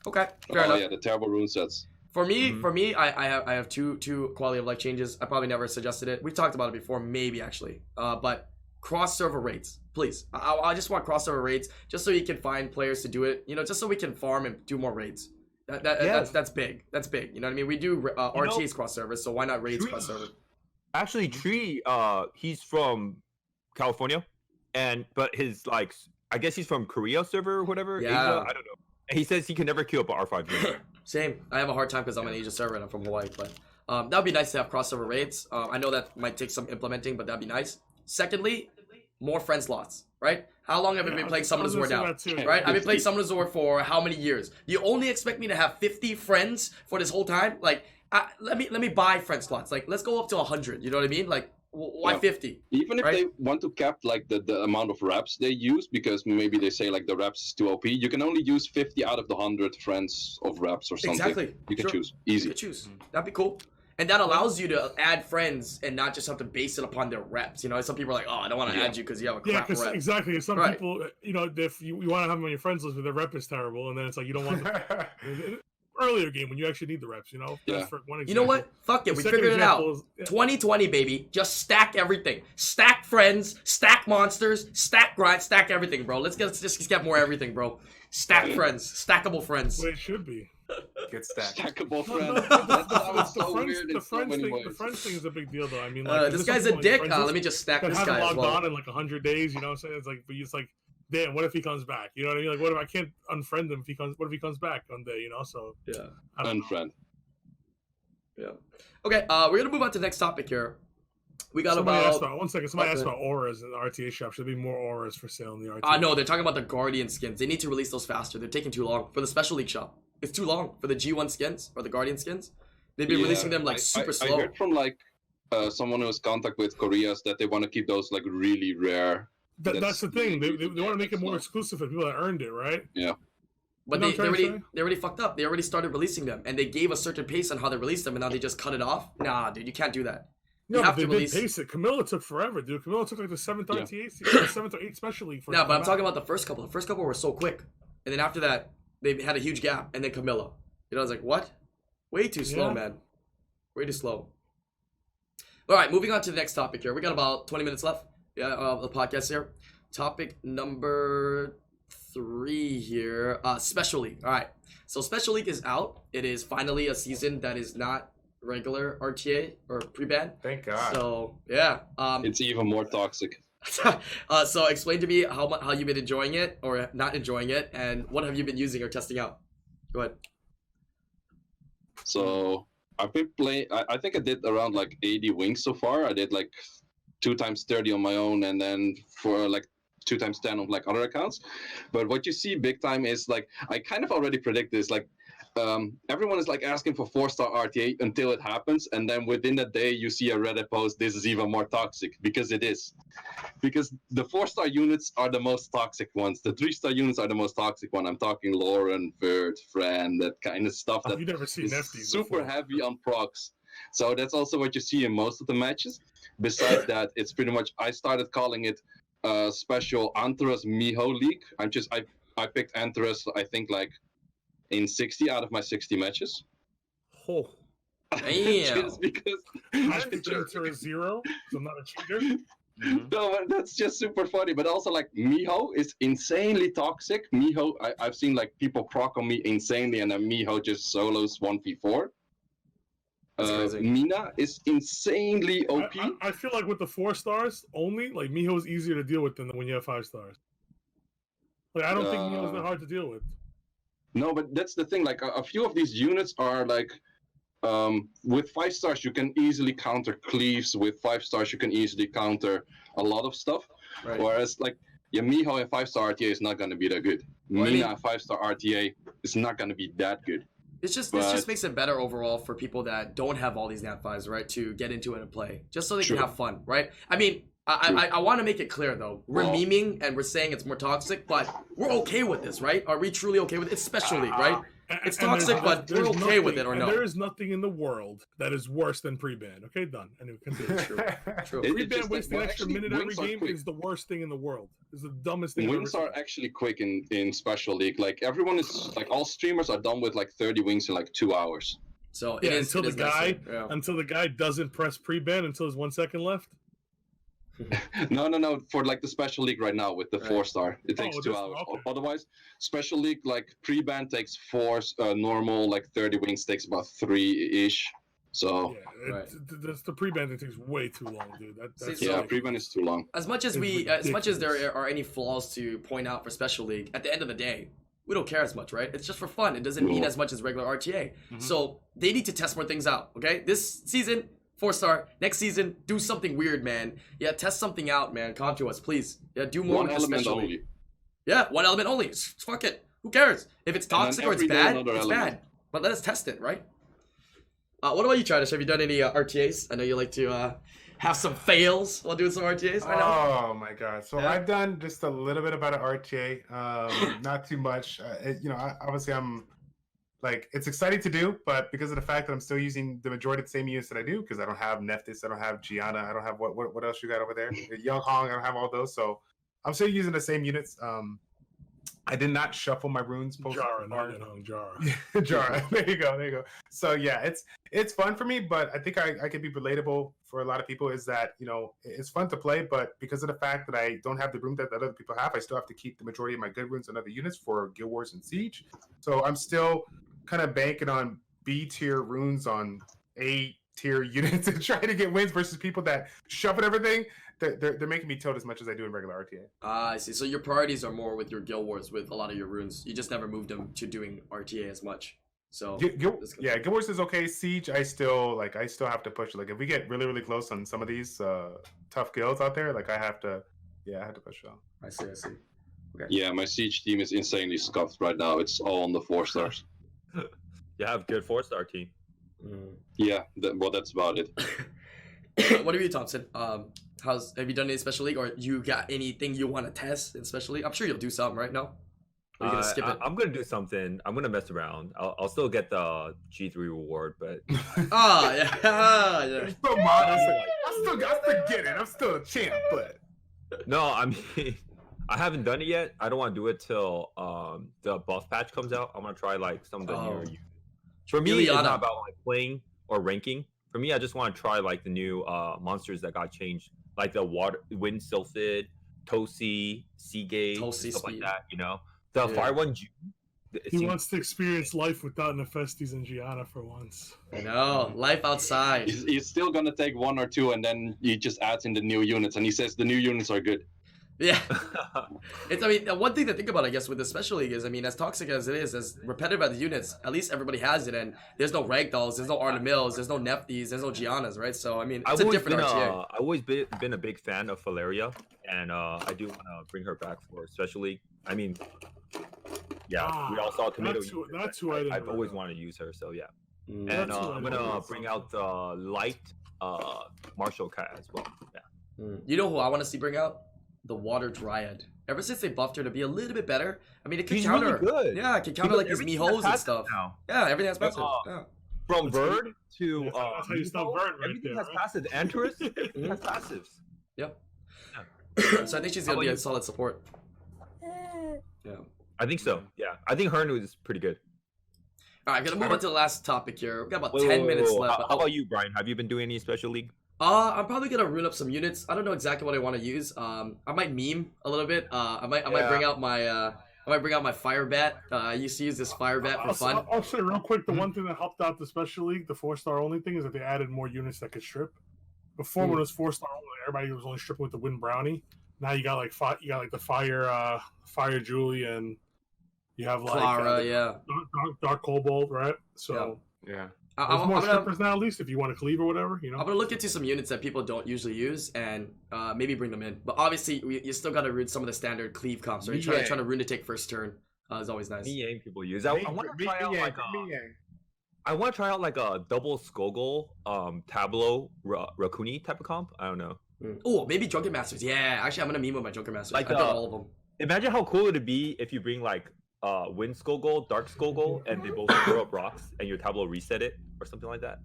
Okay, fair Oh enough. yeah, the terrible rune sets. For me, Mhm. I have two quality of life changes. I probably never suggested it. We've talked about it before, maybe actually. But cross server raids, please. I just want cross server raids just so you can find players to do it. You know, just so we can farm and do more raids. Yes. That's big. That's big. You know what I mean? We do RTA's cross servers, so why not raids Tree- cross server? Actually, Tree, he's from California, but his I guess he's from Korea server or whatever. Yeah. Asia, I don't know. And he says he can never queue up an R5 unit. Same. I have a hard time because I'm an Asia server and I'm from Hawaii, but that would be nice to have cross server raids. I know that might take some implementing, but that'd be nice. Secondly, more friend slots, right? How long have we been playing Summoners War now? Right? I've been playing Summoners War for how many years? You only expect me to have 50 friends for this whole time? Like, let me buy friend slots. Like, let's go up to 100. You know what I mean? Like, why Yeah. 50? Even if Right? they want to cap like the amount of reps they use, because maybe they say like the reps is too OP, you can only use 50 out of the 100 friends of reps or something. Exactly. You can Sure. choose. You Easy. could choose. That'd be cool. And that allows you to add friends and not just have to base it upon their reps. You know, some people are like, oh, I don't want to Yeah. add you because you have a Yeah, crap because rep. exactly. Some Right. people, you know, if you want to have them on your friends list, but their rep is terrible, and then it's like you don't want earlier game when you actually need the reps. You know, Yeah. that's for one example. You know what? Fuck it. The We second figured it out. example is- 2020, baby. Just stack everything. Stack friends, stack monsters, stack grind, stack everything, bro. Let's just get more everything, bro. Stack friends, stackable friends. Well, it should be. Get stacked. Stackable No, friend. no, That the sounds so friends, weird the in so friends many thing, ways. the friends thing is a big deal, though. I mean, This there's guy's some a people dick. on your friends Let me just stack that this haven't guy as logged well. on in like 100 days. You know what I'm saying? It's like, but it's like, damn, what if he comes back? You know what I mean? Like, what if I can't unfriend him if he comes? What if he comes back one day? You know, so Yeah. I don't know. Unfriend. Yeah. Okay, we're gonna move on to the next topic here. We got Somebody asked about. about 1 second. Somebody Okay. asked about auras in the RTA shop. Should there be more auras for sale in the RTA? No, they're talking about the Guardian skins. They need to release those faster. They're taking too long for the Special League shop. It's too long for the G1 skins or the Guardian skins. They've been Yeah, releasing them like super I slow. heard from like someone who has contact with Koreas that they want to keep those like really rare. That's the thing. They really want to make it more that's exclusive for people that earned it, right? But You know they what I'm trying to say? already fucked up. They already started releasing them, and they gave a certain pace on how they released them, and now they just cut it off. Nah, dude, you can't do that. No, have but to they release- did pace it. Camilla took forever, dude. Camilla took like the 7th Yeah. RTA, the 7th or 8th Special League. For it No, to but I'm come talking out. about the first couple. The first couple were so quick, and then after that, they had a huge gap, and then Camilla. You know, I was like, what? Way too slow, Yeah. man. Way too slow. All right, moving on to the next topic here. We got about 20 minutes left. Yeah, of the podcast here. Topic number 3 here. Special League. All right. So Special League is out. It is finally a season that is not regular RTA or pre-ban. Thank God. So yeah. It's even more toxic. So explain to me how you've been enjoying it or not enjoying it, and what have you been using or testing out? Go ahead. So I've been playing. I think I did around like 80 wings so far. I did like 2 times 30 on my own, and then for like 2 times 10 on like other accounts. But what you see big time is like I kind of already predict this. Like everyone is like asking for 4-star RTA until it happens, and then within a day you see a Reddit post. This is even more toxic because it is. Because the 4-star units are the most toxic ones. The 3-star units are the most toxic one. I'm talking Lauren, Vert, Fran, that kind of stuff. That You've never seen is Nefties super before. heavy on procs. So that's also what you see in most of the matches. Besides that, it's pretty much I started calling it special Antaras Miho League. I picked Antaras, I think like in 60 out of my 60 matches. Oh. Damn. Just because. I think her a 0, so I'm not a cheater. No, but that's just super funny. But also, like, Miho is insanely toxic. Miho, I've seen like people proc on me insanely, and then Miho just solos 1v4. That's crazy. Mina is insanely OP. I feel like with the 4 stars only, like Miho is easier to deal with than when you have 5 stars. Like I don't think Miho is that hard to deal with. No, but that's the thing. Like a few of these units are like, with 5 stars you can easily counter cleaves. With 5 stars you can easily counter a lot of stuff. Right. Whereas like Miho and 5-star RTA is not going to be that good. Well, Mina 5-star RTA is not going to be that good. This just makes it better overall for people that don't have all these nat 5s, right? To get into it and play, just so they can have fun, right? I mean, I want to make it clear though. We're memeing and we're saying it's more toxic, but we're okay with this, right? Are we truly okay with it? It's Special League, right? It's toxic, but we're okay with it or no? There is nothing in the world that is worse than pre-ban. Okay, done. And it continue. True. Pre-ban wasting an extra minute every game is the worst thing in the world. It's the dumbest thing. Wings are actually quick in Special League. Like everyone is like, all streamers are done with like 30 wings in like 2 hours. So yeah, until the guy doesn't press pre-ban until there's 1 second left. No. For like the Special League right now with the 4-star, it takes 2 hours. Okay. Otherwise, Special League like pre-ban takes 4. Normal like 30 wings takes about 3-ish. So yeah, the pre-ban thing takes way too long, dude. Pre-ban is too long. As much as there are any flaws to point out for Special League, at the end of the day, we don't care as much, right? It's just for fun. It doesn't mean as much as regular RTA. So they need to test more things out. Okay, this season. 4-star. Next season, do something weird, man. Yeah, test something out, man. Come to us, please. Yeah, do more. 1 element only. Yeah, 1 element only. Fuck it. Who cares? If it's toxic or it's bad, it's bad. But let us test it, right? What about you, Childish? Have you done any RTAs? I know you like to have some fails while doing some RTAs. I know. Oh my god! So I've done just a little bit about an RTA. Not too much. Obviously I'm. Like, it's exciting to do, but because of the fact that I'm still using the majority of the same units that I do, because I don't have Nephthys, I don't have Gianna, I don't have what else you got over there? Young Hong, I don't have all those, so I'm still using the same units. I did not shuffle my runes. Jara, not Young Hong, Jara. Jara, there you go. So yeah, it's fun for me, but I think I could be relatable for a lot of people. Is that it's fun to play, but because of the fact that I don't have the rune that other people have, I still have to keep the majority of my good runes on other units for Guild Wars and Siege. So I'm still kind of banking on B tier runes on A tier units and trying to get wins versus people that shuffle everything. They're making me tilt as much as I do in regular RTA. I see. So your priorities are more with your Guild Wars with a lot of your runes. You just never moved them to doing RTA as much. So Guild Wars is okay. Siege, I still have to push. Like if we get really close on some of these tough guilds out there, like I have to push on. I see. Okay. Yeah, my Siege team is insanely scuffed right now. It's all on the 4 stars. You have good 4-star team. Yeah, that's about it. What about you, Thompson? Have you done any Special League, or you got anything you want to test in Special League? I'm sure you'll do some, right? No? Or are you gonna skip it? I'm gonna do something. I'm gonna mess around. I'll still get the G3 reward, but yeah. So modest. I still get it. I'm still a champ, but no, I mean. I haven't done it yet. I don't want to do it till the buff patch comes out. I'm gonna try like some of the newer units. For me, it's not about like playing or ranking. For me, I just want to try like the new monsters that got changed, like the wind sylphid, Tosi, Seagate, stuff like that. The fire one. He wants to experience life without Nephestes and Gianna for once. I know, life outside. He's still gonna take 1 or 2, and then he just adds in the new units, and he says the new units are good. Yeah. One thing to think about, I guess, with the Special League is, as toxic as it is, as repetitive as the units, at least everybody has it, and there's no Ragdolls, there's no Arna Mills, there's no Nephthys, there's no Giannas, right? So, it's a different RTA. I've always been a big fan of Valeria, and I do want to bring her back for Special League. we all saw Tomato. That's who I've always wanted to use her, so yeah. And I'm going to bring out the light Martial Cat as well. Yeah. You know who I want to see bring out? The Water Dryad. Ever since they buffed her to be a little bit better, it could counter. Really good. Yeah, it could counter like these Mihos and stuff. Now. Yeah, everything has passive. From Bird to that's how you stop Bird right everything there. Has passive. Antares has passives. Yep. So I think she's gonna be a solid support. Yeah. I think so. Yeah, I think her is pretty good. All right, gonna move on to the last topic here. We've got about Wait, 10 wait, minutes wait. left. How about you, Brian? Have you been doing any special league? I'm probably gonna rune up some units. I don't know exactly what I want to use. I might meme a little bit. I might bring out my fire bat. I used to use this fire bat for fun. I'll say real quick, the one thing that helped out the special league, the 4-star only thing, is that they added more units that could strip. Before, when it was 4-star only, everybody was only stripping with the wind brownie. Now you got like the fire Julie, and you have like Clara, dark cobalt, right? So Yeah. there's more strippers now, at least if you want to cleave or whatever, I'm gonna look into some units that people don't usually use and maybe bring them in. But obviously, you still gotta rune some of the standard cleave comps. Right? Trying to rune to take first turn is always nice. Yang people use. I want to try out like a double Skogul, Tableau, Rakuni type of comp. I don't know. Oh, maybe Drunken Masters. Yeah, actually, I'm gonna meme with my Drunken Masters. Like, I've done all of them. Imagine how cool it'd be if you bring like Wind Skogul, Dark Skogul, and they both throw up rocks, and your Tableau reset it or something like that.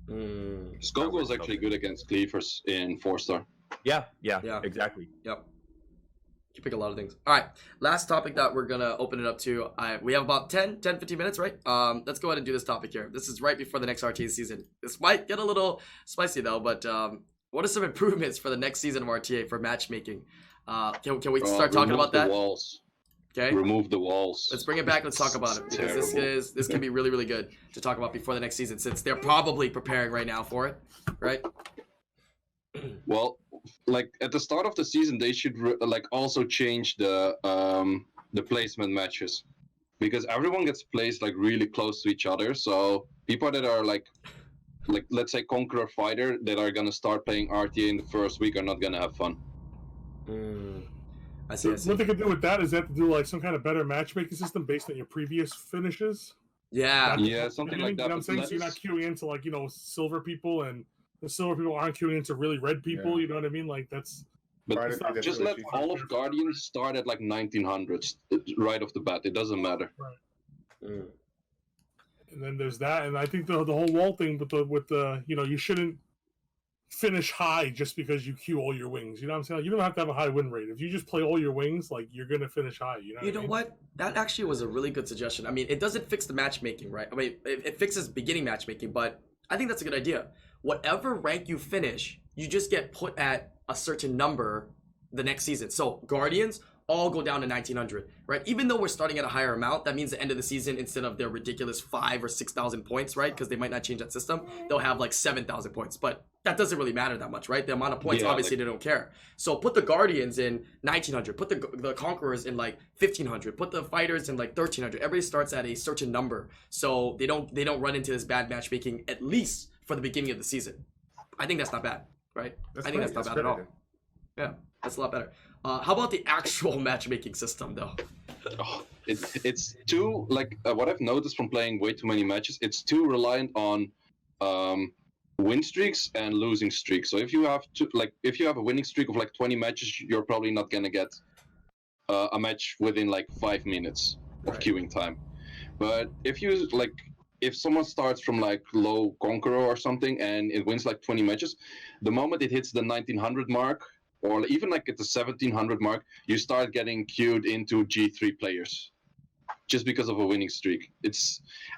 Skogul is actually good against cleavers in 4-star. Yeah, exactly. Yep. You pick a lot of things. All right, last topic that we're gonna open it up to. We have about 15 minutes, right? Let's go ahead and do this topic here. This is right before the next RTA season. This might get a little spicy though, but what are some improvements for the next season of RTA for matchmaking? Can we start talking about that? Walls. Okay. Remove the walls. Let's bring it back. Let's talk about it because this can be really, really good to talk about before the next season, since they're probably preparing right now for it, right? Well, like at the start of the season, they should also change the placement matches, because everyone gets placed like really close to each other. So people that are like let's say Conqueror Fighter that are gonna start playing RTA in the first week are not gonna have fun. I see. What they could do with that is they have to do like some kind of better matchmaking system based on your previous finishes. Yeah. Something like that. You know what I'm saying? So you're not queuing into like, silver people, and the silver people aren't queuing into really red people. You know what I mean? Like that's. But just let all of Guardians start at like 1900s right off the bat. It doesn't matter. Right. And then there's that, and I think the whole wall thing with the you shouldn't finish high just because you queue all your wings. You know what I'm saying? Like, you don't have to have a high win rate. If you just play all your wings, like you're gonna finish high. You know what? That actually was a really good suggestion. I mean, it doesn't fix the matchmaking, right? I mean, it fixes beginning matchmaking, but I think that's a good idea. Whatever rank you finish, you just get put at a certain number the next season. So Guardians all go down to 1900, right? Even though we're starting at a higher amount, that means the end of the season, instead of their ridiculous 5,000 or 6,000 points, right? Because they might not change that system, they'll have like 7,000 points. But that doesn't really matter that much, right? The amount of points, obviously, they don't care. So put the Guardians in 1900, put the Conquerors in like 1500, put the Fighters in like 1300. Everybody starts at a certain number, so they don't run into this bad matchmaking, at least for the beginning of the season. I think that's not bad, right? I think that's not bad at all. Yeah, that's a lot better. How about the actual matchmaking system, though? It's too what I've noticed from playing way too many matches. It's too reliant on win streaks and losing streaks. So if you have a winning streak of like 20 matches, you're probably not gonna get a match within like 5 minutes of queuing time. But if someone starts from like low Conqueror or something and it wins like 20 matches, the moment it hits the 1900 mark, or even like at the 1700 mark, you start getting queued into G3 players just because of a winning streak.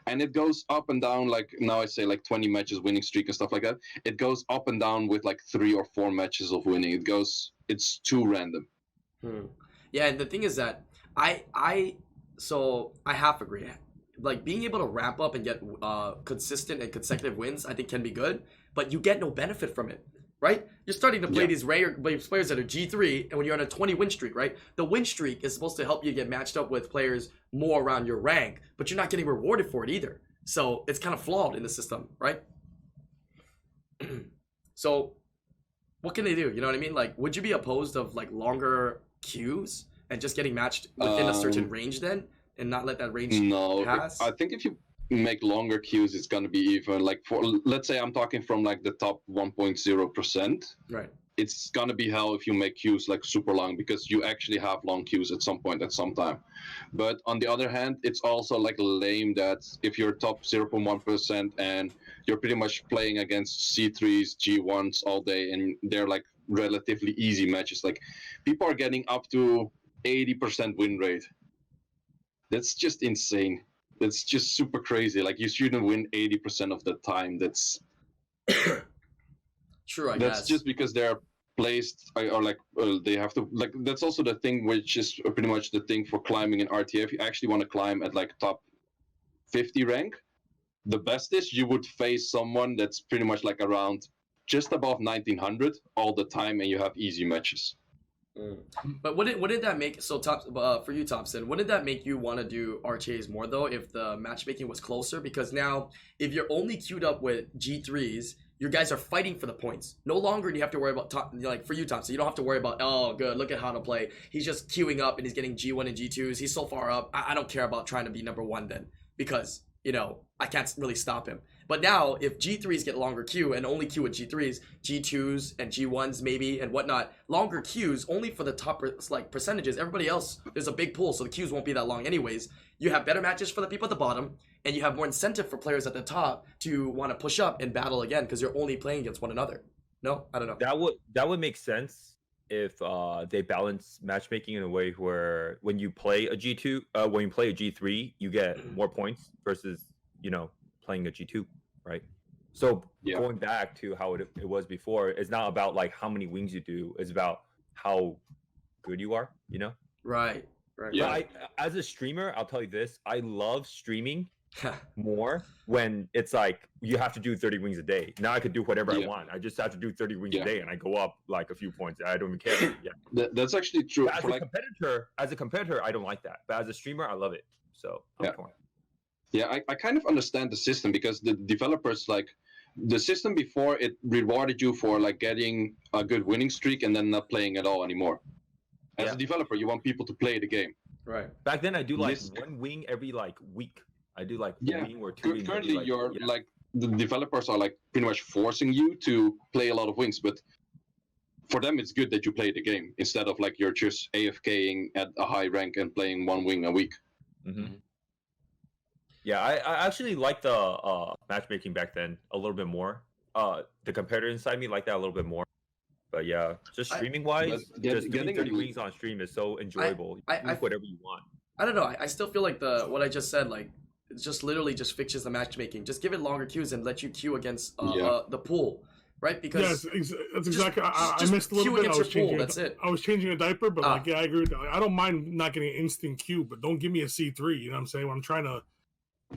And it goes up and down. Like now I say like 20 matches winning streak and stuff like that. It goes up and down with like 3 or 4 matches of winning. It's too random. Yeah, and the thing is that I half agree. Like being able to ramp up and get consistent and consecutive wins, I think can be good, but you get no benefit from it. Right? You're starting to play these players that are G3, and when you're on a 20 win streak, right? The win streak is supposed to help you get matched up with players more around your rank, but you're not getting rewarded for it either. So it's kind of flawed in the system, right? So what can they do? You know what I mean? Like, would you be opposed of like longer queues and just getting matched within a certain range then, and not let that range pass? I think if you make longer queues, it's going to be even like, for let's say I'm talking from like the top 1.0%, right? It's going to be hell if you make queues like super long, because you actually have long queues at some point at some time. But on the other hand, it's also like lame that if you're top 0.1% and you're pretty much playing against C3s, G1s all day, and they're like relatively easy matches, like people are getting up to 80% win rate. That's just insane. It's just super crazy. Like you shouldn't win 80% of the time. That's True, I that's guess. just because they're placed or like they have to like. That's also the thing, which is pretty much the thing for climbing in RTA. If you actually want to climb at like top 50 rank, the best is you would face someone that's pretty much like around just above 1900 all the time, and you have easy matches. But what did that make so for you, Thompson? What did that make you want to do RTAs more though? If the matchmaking was closer, because now if you're only queued up with G3s, you guys are fighting for the points. No longer do you have to worry about like for you, Thompson. You don't have to worry about good. Look at how to play. He's just queuing up and he's getting G1 and G2s. He's so far up. I don't care about trying to be number one then because I can't really stop him. But now, if G3s get longer queue and only queue with G3s, G2s and G1s maybe and whatnot, longer queues only for the top like percentages. Everybody else, there's a big pool, so the queues won't be that long anyways. You have better matches for the people at the bottom, and you have more incentive for players at the top to want to push up and battle again because you're only playing against one another. No, I don't know. That would make sense if they balance matchmaking in a way where when you play a G2, when you play a G3, you get more points versus playing a G2, right? So going back to how it was before, it's not about like how many wings you do, it's about how good you are, Right. Yeah. As a streamer, I'll tell you this, I love streaming more when it's like you have to do 30 wings a day. Now I could do whatever I want. I just have to do 30 wings a day and I go up like a few points. I don't even care. That's actually true. As a competitor, I don't like that. But as a streamer, I love it. So I'm torn. Yeah, I kind of understand the system because the developers, like, the system before, it rewarded you for, like, getting a good winning streak and then not playing at all anymore. As a developer, you want people to play the game. Right. Back then, I do, like, one wing every, like, week. I do, like, a wing or two wings. Currently, like, the developers are, like, pretty much forcing you to play a lot of wings, but for them, it's good that you play the game instead of, like, you're just AFKing at a high rank and playing one wing a week. Mm-hmm. Yeah, I actually liked the matchmaking back then a little bit more. The competitor inside me liked that a little bit more. But yeah, just streaming wise, just doing 30 wings on stream is so enjoyable. You do whatever you want. I don't know. I still feel like what I just said, like, it's just literally just fixes the matchmaking. Just give it longer queues and let you queue against the pool, right? Because that's exactly. I missed a little bit. I was changing. That's it. I was changing a diaper, but I agree. I don't mind not getting an instant queue, but don't give me a C3. You know what I'm saying? When I'm trying to.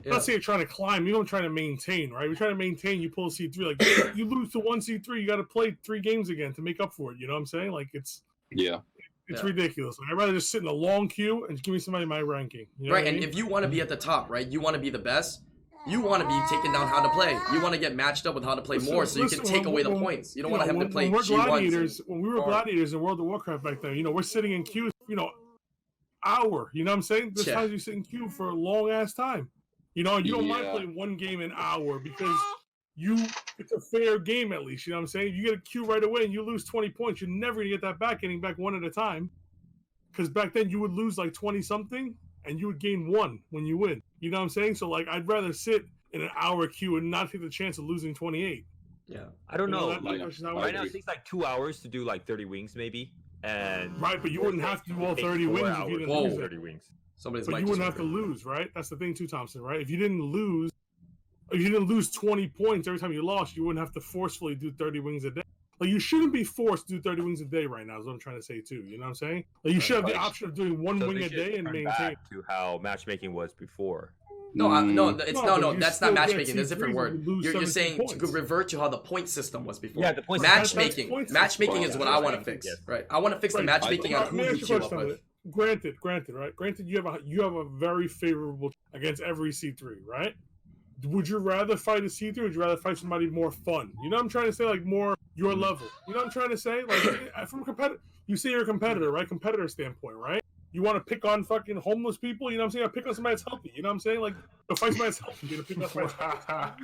Let's say you're trying to climb, you don't try to maintain, right? You're trying to maintain, you pull a C3. Like, you lose to one C3, you got to play 3 games again to make up for it. You know what I'm saying? Like, it's ridiculous. Like, I'd rather just sit in a long queue and give me somebody my ranking. You know right, and if you want to be at the top, right, you want to be the best, you want to be taking down how to play. You want to get matched up with how to play more so you can take away the points. You don't want to have to play G1s. When we were gladiators in World of Warcraft back then, we're sitting in queues, hour. You know what I'm saying? There's times you sit in queue for a long-ass time. You don't mind playing one game an hour because it's a fair game at least. You know what I'm saying? You get a queue right away and you lose 20 points. You're never going to get that back, getting back one at a time. Because back then you would lose like 20-something and you would gain 1 when you win. You know what I'm saying? So, like, I'd rather sit in an hour queue and not take the chance of losing 28. Yeah. I don't know. Right now it takes like 2 hours to do like 30 wings maybe. And right, but you wouldn't have to do all 30 wings if you didn't lose 30 wings. But you wouldn't have to lose, right? That's the thing too, Thompson, right? If you didn't lose 20 points every time you lost, you wouldn't have to forcefully do 30 wings a day. Like, you shouldn't be forced to do 30 wings a day right now, is what I'm trying to say too. You know what I'm saying? Like, you should have the option of doing one wing a day and maintain. Back to how matchmaking was before. No, that's not matchmaking. There's a different word. You're saying to revert to how the point system was before. Yeah, the point matchmaking. Matchmaking is what I want to fix. Right. I want to fix the matchmaking on who you queue up with. Granted, right? Granted, you have a very favorable against every C3, right? Would you rather fight a C3 or would you rather fight somebody more fun? You know what I'm trying to say? Like, more your level. You know what I'm trying to say? Like, from a competitor, you say you're a competitor, right? Competitor standpoint, right? You want to pick on fucking homeless people? You know what I'm saying? Pick on somebody that's healthy. You know what I'm saying? Like, the fight somebody that's healthy. You're gonna pick on somebody that's healthy.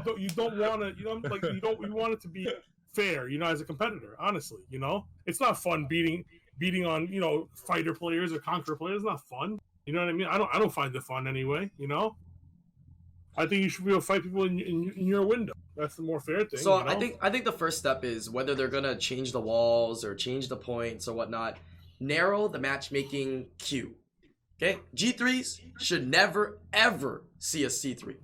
Like, you don't want to. You want it to be fair. As a competitor, honestly, it's not fun beating on fighter players or conqueror players. It's not fun. You know what I mean? I don't find it fun anyway. I think you should be able to fight people in your window. That's the more fair thing. So I think the first step is whether they're gonna change the walls or change the points or whatnot. Narrow the matchmaking queue. Okay, G3s should never ever see a C3.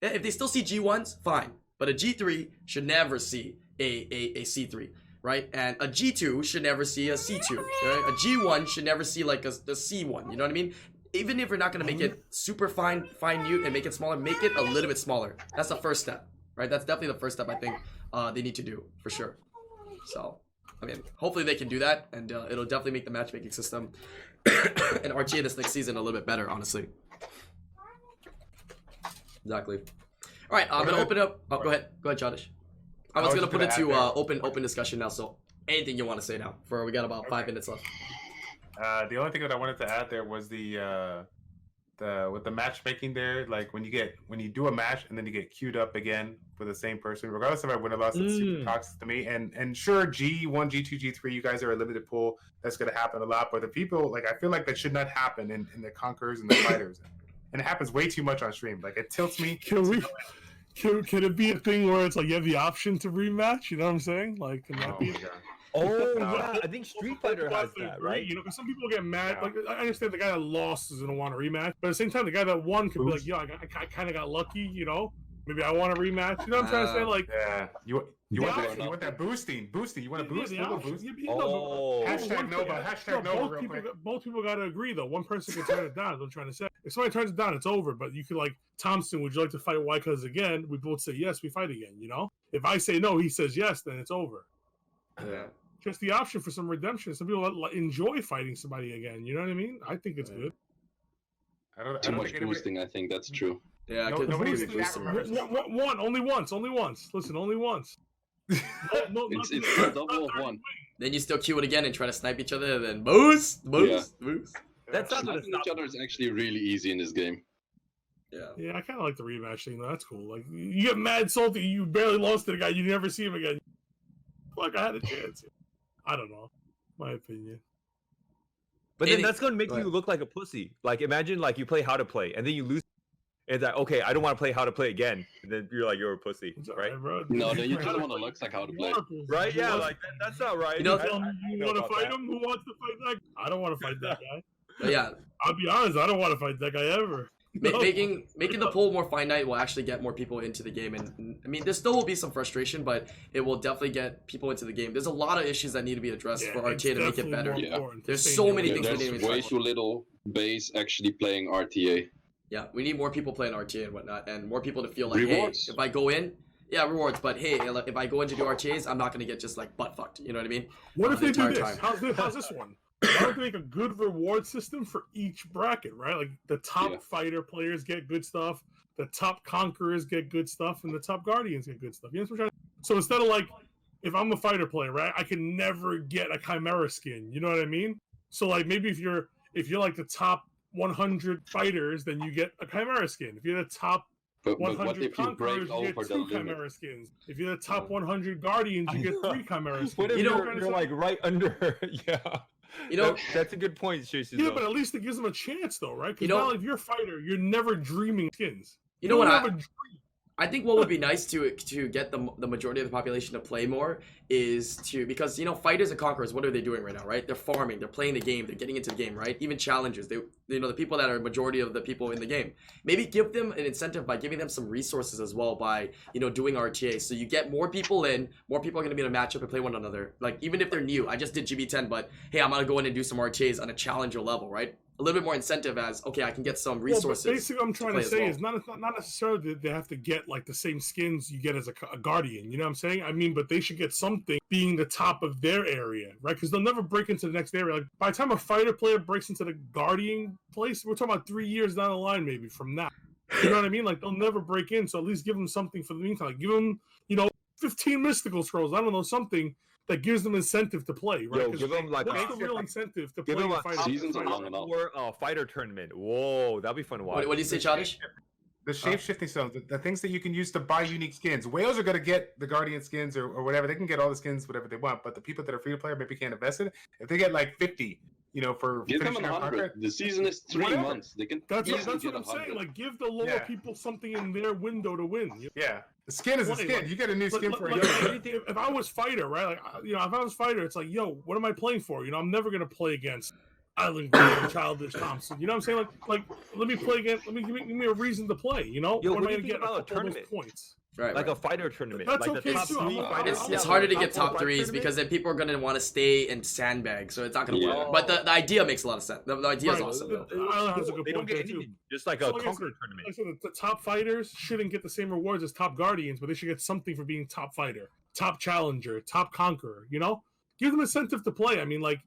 If they still see G1s, fine. But a G3 should never see a C3, right? And a G2 should never see a C2. Right? A G1 should never see like a C1. You know what I mean? Even if you're not gonna make it super fine mute and make it smaller, make it a little bit smaller. That's the first step, right? That's definitely the first step I think they need to do for sure. So, I mean, hopefully they can do that, and it'll definitely make the matchmaking system and RTA this next season a little bit better, honestly. Exactly. All right, I'm gonna open up. Oh, go ahead, Chadish. I was gonna put it to open discussion now. So anything you want to say now? For we got about 5 minutes left. The only thing that I wanted to add there was the with the matchmaking there, like when you do a match and then you get queued up again for the same person, regardless if I win or lost, it's super toxic to me. And sure, G1, G2, G3, you guys are a limited pool. That's gonna happen a lot. But the people, like, I feel like that should not happen in the conquerors and the fighters. And it happens way too much on stream. Like, it tilts me. Can it be a thing where it's like you have the option to rematch? You know what I'm saying? Like, can that be? Oh, yeah. I think Street Fighter has that, right? You know, because some people get mad. Like, I understand the guy that lost is gonna want a rematch, but at the same time, the guy that won could be like, "Yo, I kind of got lucky." You know, maybe I want a rematch. You know what I'm trying to say? Like, yeah, you want that boosting. You want to boost? Boost? Oh, hashtag Nova. Hashtag Nova. Both people got to agree though. One person can turn it down. Is what I'm trying to say. If somebody turns it down, it's over. But you could like, Thompson, would you like to fight Wycuz again? We both say yes. We fight again. You know, if I say no, he says yes, then it's over. Yeah. Just the option for some redemption. Some people enjoy fighting somebody again. You know what I mean? I think it's good. Too much boosting. I think that's true. Yeah, nobody's only once. Listen, only once. It's a double of one. Then you still queue it again and try to snipe each other, and then boost. That's not gonna Sniping each other is actually really easy in this game. Yeah, I kind of like the rematch thing. Though. That's cool. Like, you get mad salty, you barely lost to the guy, you never see him again. Like, I had a chance. I don't know. My opinion. But then that's gonna make you look like a pussy. Like, imagine like you play How to Play and then you lose. And it's like, okay, I don't want to play How to Play again. And then you're like, you're a pussy, right? No, then you just want to look like How to Play. Right? Yeah, like that's not right. You know, you want to fight him? Who wants to fight that guy? I don't want to fight that guy. Yeah. I'll be honest, I don't want to fight that guy ever. Making the pool more finite will actually get more people into the game, and I mean there still will be some frustration, but it will definitely get people into the game. There's a lot of issues that need to be addressed for RTA to make it better. There's so many things we need to There's way too little base actually playing RTA. Yeah, we need more people playing RTA and whatnot, and more people to feel like, rewards. Hey, if I go in, yeah, rewards, but hey, if I go in to do RTAs, I'm not gonna get just like butt fucked. You know what I mean? What if they do this? How's this one? Why don't they make a good reward system for each bracket, right? Like the top fighter players get good stuff, the top conquerors get good stuff, and the top guardians get good stuff. You know what I'm trying to... So instead of like, if I'm a fighter player, right, I can never get a chimera skin. You know what I mean? So like maybe if you're like the top 100 fighters, then you get a chimera skin. If you're the top 100 conquerors, you get 2 chimera skins. If you're the top 100 guardians, you get 3 chimera skins. What if you're like right under? Yeah. You know, that's a good point, Chase. Yeah, but at least it gives them a chance, though, right? Because now, if you're a fighter, you're never dreaming skins. You know what? I think what would be nice to get the majority of the population to play more is because you know, fighters and conquerors, what are they doing right now, right? They're farming, they're playing the game, they're getting into the game, right? Even challengers, you know, the people that are majority of the people in the game. Maybe give them an incentive by giving them some resources as well by, you know, doing RTA. So you get more people in, more people are going to be in a matchup and play one another. Like, even if they're new, I just did GB10, but hey, I'm going to go in and do some RTAs on a challenger level, right? A little bit more incentive as, okay, I can get some resources. Well, basically, what I'm trying to say is not necessarily that they have to get like the same skins you get as a guardian. You know what I'm saying? I mean, but they should get something being the top of their area, right? Because they'll never break into the next area. Like, by the time a fighter player breaks into the guardian place, we're talking about 3 years down the line, maybe from that. You know what I mean? Like, they'll never break in. So at least give them something for the meantime. Like, give them, you know, 15 mystical scrolls. I don't know, something that gives them incentive to play, right? Yo, give them like what's the real incentive to give play them a fighter? Seasons are long enough. Or a fighter tournament. Whoa, that'd be fun to watch. What do you say, Chadish? The shape-shifting stones, the things that you can use to buy unique skins. Whales are going to get the Guardian skins or whatever. They can get all the skins, whatever they want. But the people that are free-to-play maybe can't invest in it. If they get like 50, you know, for give them 100. The season is 3 months. They can. That's what I'm saying. Like, give the lower people something in their window to win. Yeah, the skin is a skin. Like, you get a new skin for like, if I was fighter, right? Like, you know, if I was fighter, it's like, yo, what am I playing for? You know, I'm never gonna play against IslandGrown, Childish Thompson. You know what I'm saying? Like let me play again. Give me a reason to play. You know, Yo, what what am I do you gonna think get about a a couple of those tournament? points? Right, Like right. a fighter tournament. That's like okay the top too. 3 fighters. It's Yeah, harder to top get 4 or top 5 threes tournament? because then people are going to want to stay and sandbag, so it's not going to Yeah. work. But the idea makes a lot of sense. The idea is Right. awesome, though. Island has a good They don't point get there too. anything. Just like So a like I conquer said- tournament. I said the top fighters shouldn't get the same rewards as top guardians, but they should get something for being top fighter, top challenger, top conqueror. You know, give them incentive to play. I mean, like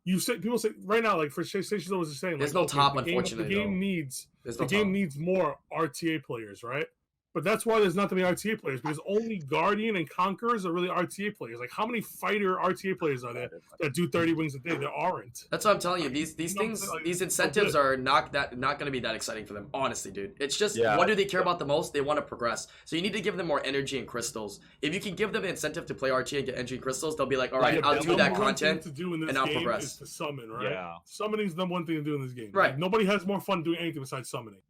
you say, people say right now, like for Stacy's always saying, There's like, no top, the game, unfortunately, The game though. needs There's the no game top. needs more RTA players, right? But that's why there's not that many RTA players because only Guardian and Conquerors are really RTA players. Like, how many fighter RTA players are there that do 30 wins a day? There aren't. That's what I'm telling you. These You know what I'm things, saying? Like, these so incentives good. are not going to be that exciting for them. Honestly, dude. It's just Yeah. what do they care about the most? They want to progress. So you need to give them more energy and crystals. If you can give them an incentive to play RTA and get energy and crystals, they'll be like, all right, Like, I'll the do Number that one thing content. to do in this and I'll game progress. is to summon, right? Yeah. Summoning's the number one thing to do in this game. Right. Like, nobody has more fun doing anything besides summoning.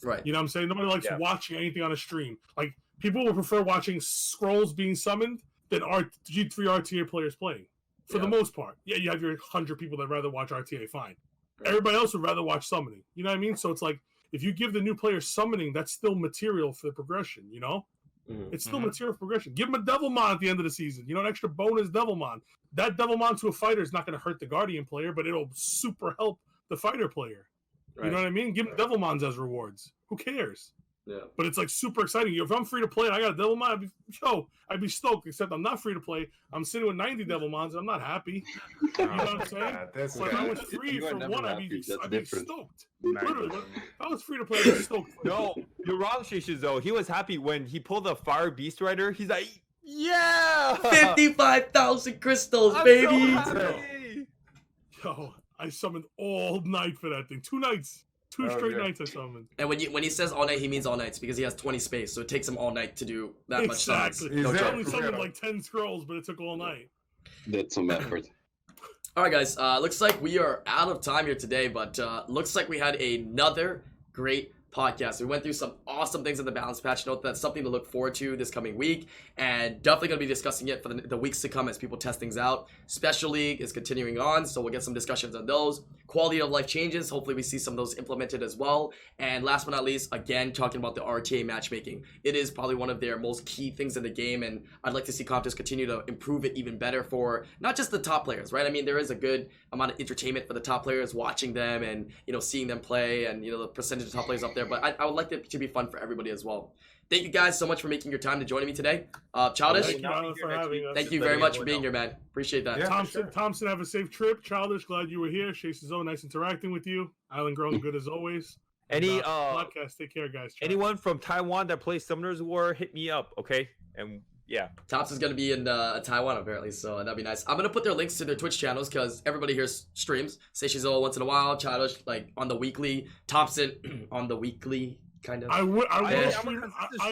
Right. You know what I'm saying? Nobody likes Yeah. watching anything on a stream. Like, people will prefer watching scrolls being summoned than G3 RTA players playing. For the Yeah. most part. Yeah, you have your 100 people that rather watch RTA, fine. Everybody else would rather watch summoning. You know what I mean? So it's like, if you give the new player summoning, that's still material for the progression, you know? Mhm. It's still material for progression. Give him a Devilmon at the end of the season. You know, an extra bonus Devilmon. That Devilmon to a fighter is not going to hurt the Guardian player, but it'll super help the fighter player. You know what I mean? Give them Devilmons as rewards. Who cares? Yeah. But it's like super exciting. If I'm free to play and I got a Devilmon, I'd be stoked. Except I'm not free to play. I'm sitting with 90 Devilmons and I'm not happy. You know what I'm saying? Yeah, that's So if I was bad. free You are for never one, I'd happy. be That's different. stoked. Nice. Literally, if I was free to play, I'd be stoked. No, you're wrong, Shishes, though. He was happy when he pulled the Fire Beast Rider. He's like, yeah! 55,000 crystals, I'm baby. so happy. Yo, I summoned all night for that thing. 2 nights. 2 Oh, straight yeah. nights I summoned. And when he says all night, he means all nights because he has 20 space, so it takes him all night to do that much summons. Exactly. No Exactly. I joke. only summoned like 10 scrolls, but it took all night. That's some effort. All right, guys. Looks like we are out of time here today, but looks like we had another great podcast. We went through some awesome things in the balance patch note. That's something to look forward to this coming week, and definitely going to be discussing it for the weeks to come as people test things out. Special League is continuing on, so we'll get some discussions on those. Quality of life changes. Hopefully, we see some of those implemented as well. And last but not least, again, talking about the RTA matchmaking. It is probably one of their most key things in the game, and I'd like to see Comptus continue to improve it even better for not just the top players, right? I mean, there is a good amount of entertainment for the top players, watching them and, you know, seeing them play and, you know, the percentage of top players up there. But I would like it to be fun for everybody as well. Thank you guys so much for making your time to join me today. Childish, Thank you, Alan, for having us. thank you very much for being here, man. Appreciate that. Yeah. Thompson, have a safe trip. Childish, glad you were here. Chase is nice interacting with you. IslandGrown, good as always. Any And, podcast, take care, guys. Ciao. anyone from Taiwan that plays Summoners War, hit me up, okay? And yeah. Tops is going to be in Taiwan apparently, so that'd be nice. I'm going to put their links to their Twitch channels because everybody here streams. Say she's all once in a while, Childish like on the weekly, Thompson on the weekly kind of. I will Yeah. stream.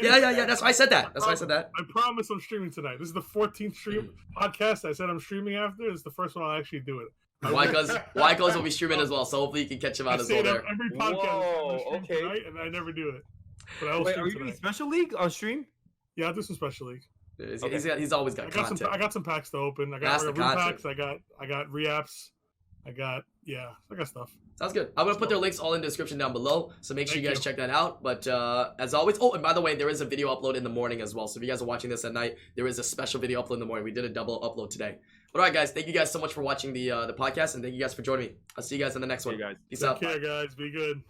Yeah. That's why I said that. I promise I'm streaming tonight. This is the 14th stream podcast. I said I'm streaming after. This is the first one I'll actually do it. Wycos will be streaming as well, so hopefully you can catch him I out as say well that there. every podcast. Whoa, I'm gonna stream okay. tonight, and I never do it. But I will Wait, stream are you doing tonight. Special League on stream? Yeah, I'll do some special league. He's always got I got content. I got some packs to open. That's the room packs. content. I got re-apps. I got stuff. Sounds good. I'm gonna put their links all in the description down below, so make sure you Thank guys you. check that out. But as always, oh, and by the way, there is a video upload in the morning as well. So if you guys are watching this at night, there is a special video upload in the morning. We did a double upload today. But all right, guys, thank you guys so much for watching the podcast, and thank you guys for joining me. I'll see you guys in the next one. See you guys. Peace Take out. care, guys. Be good.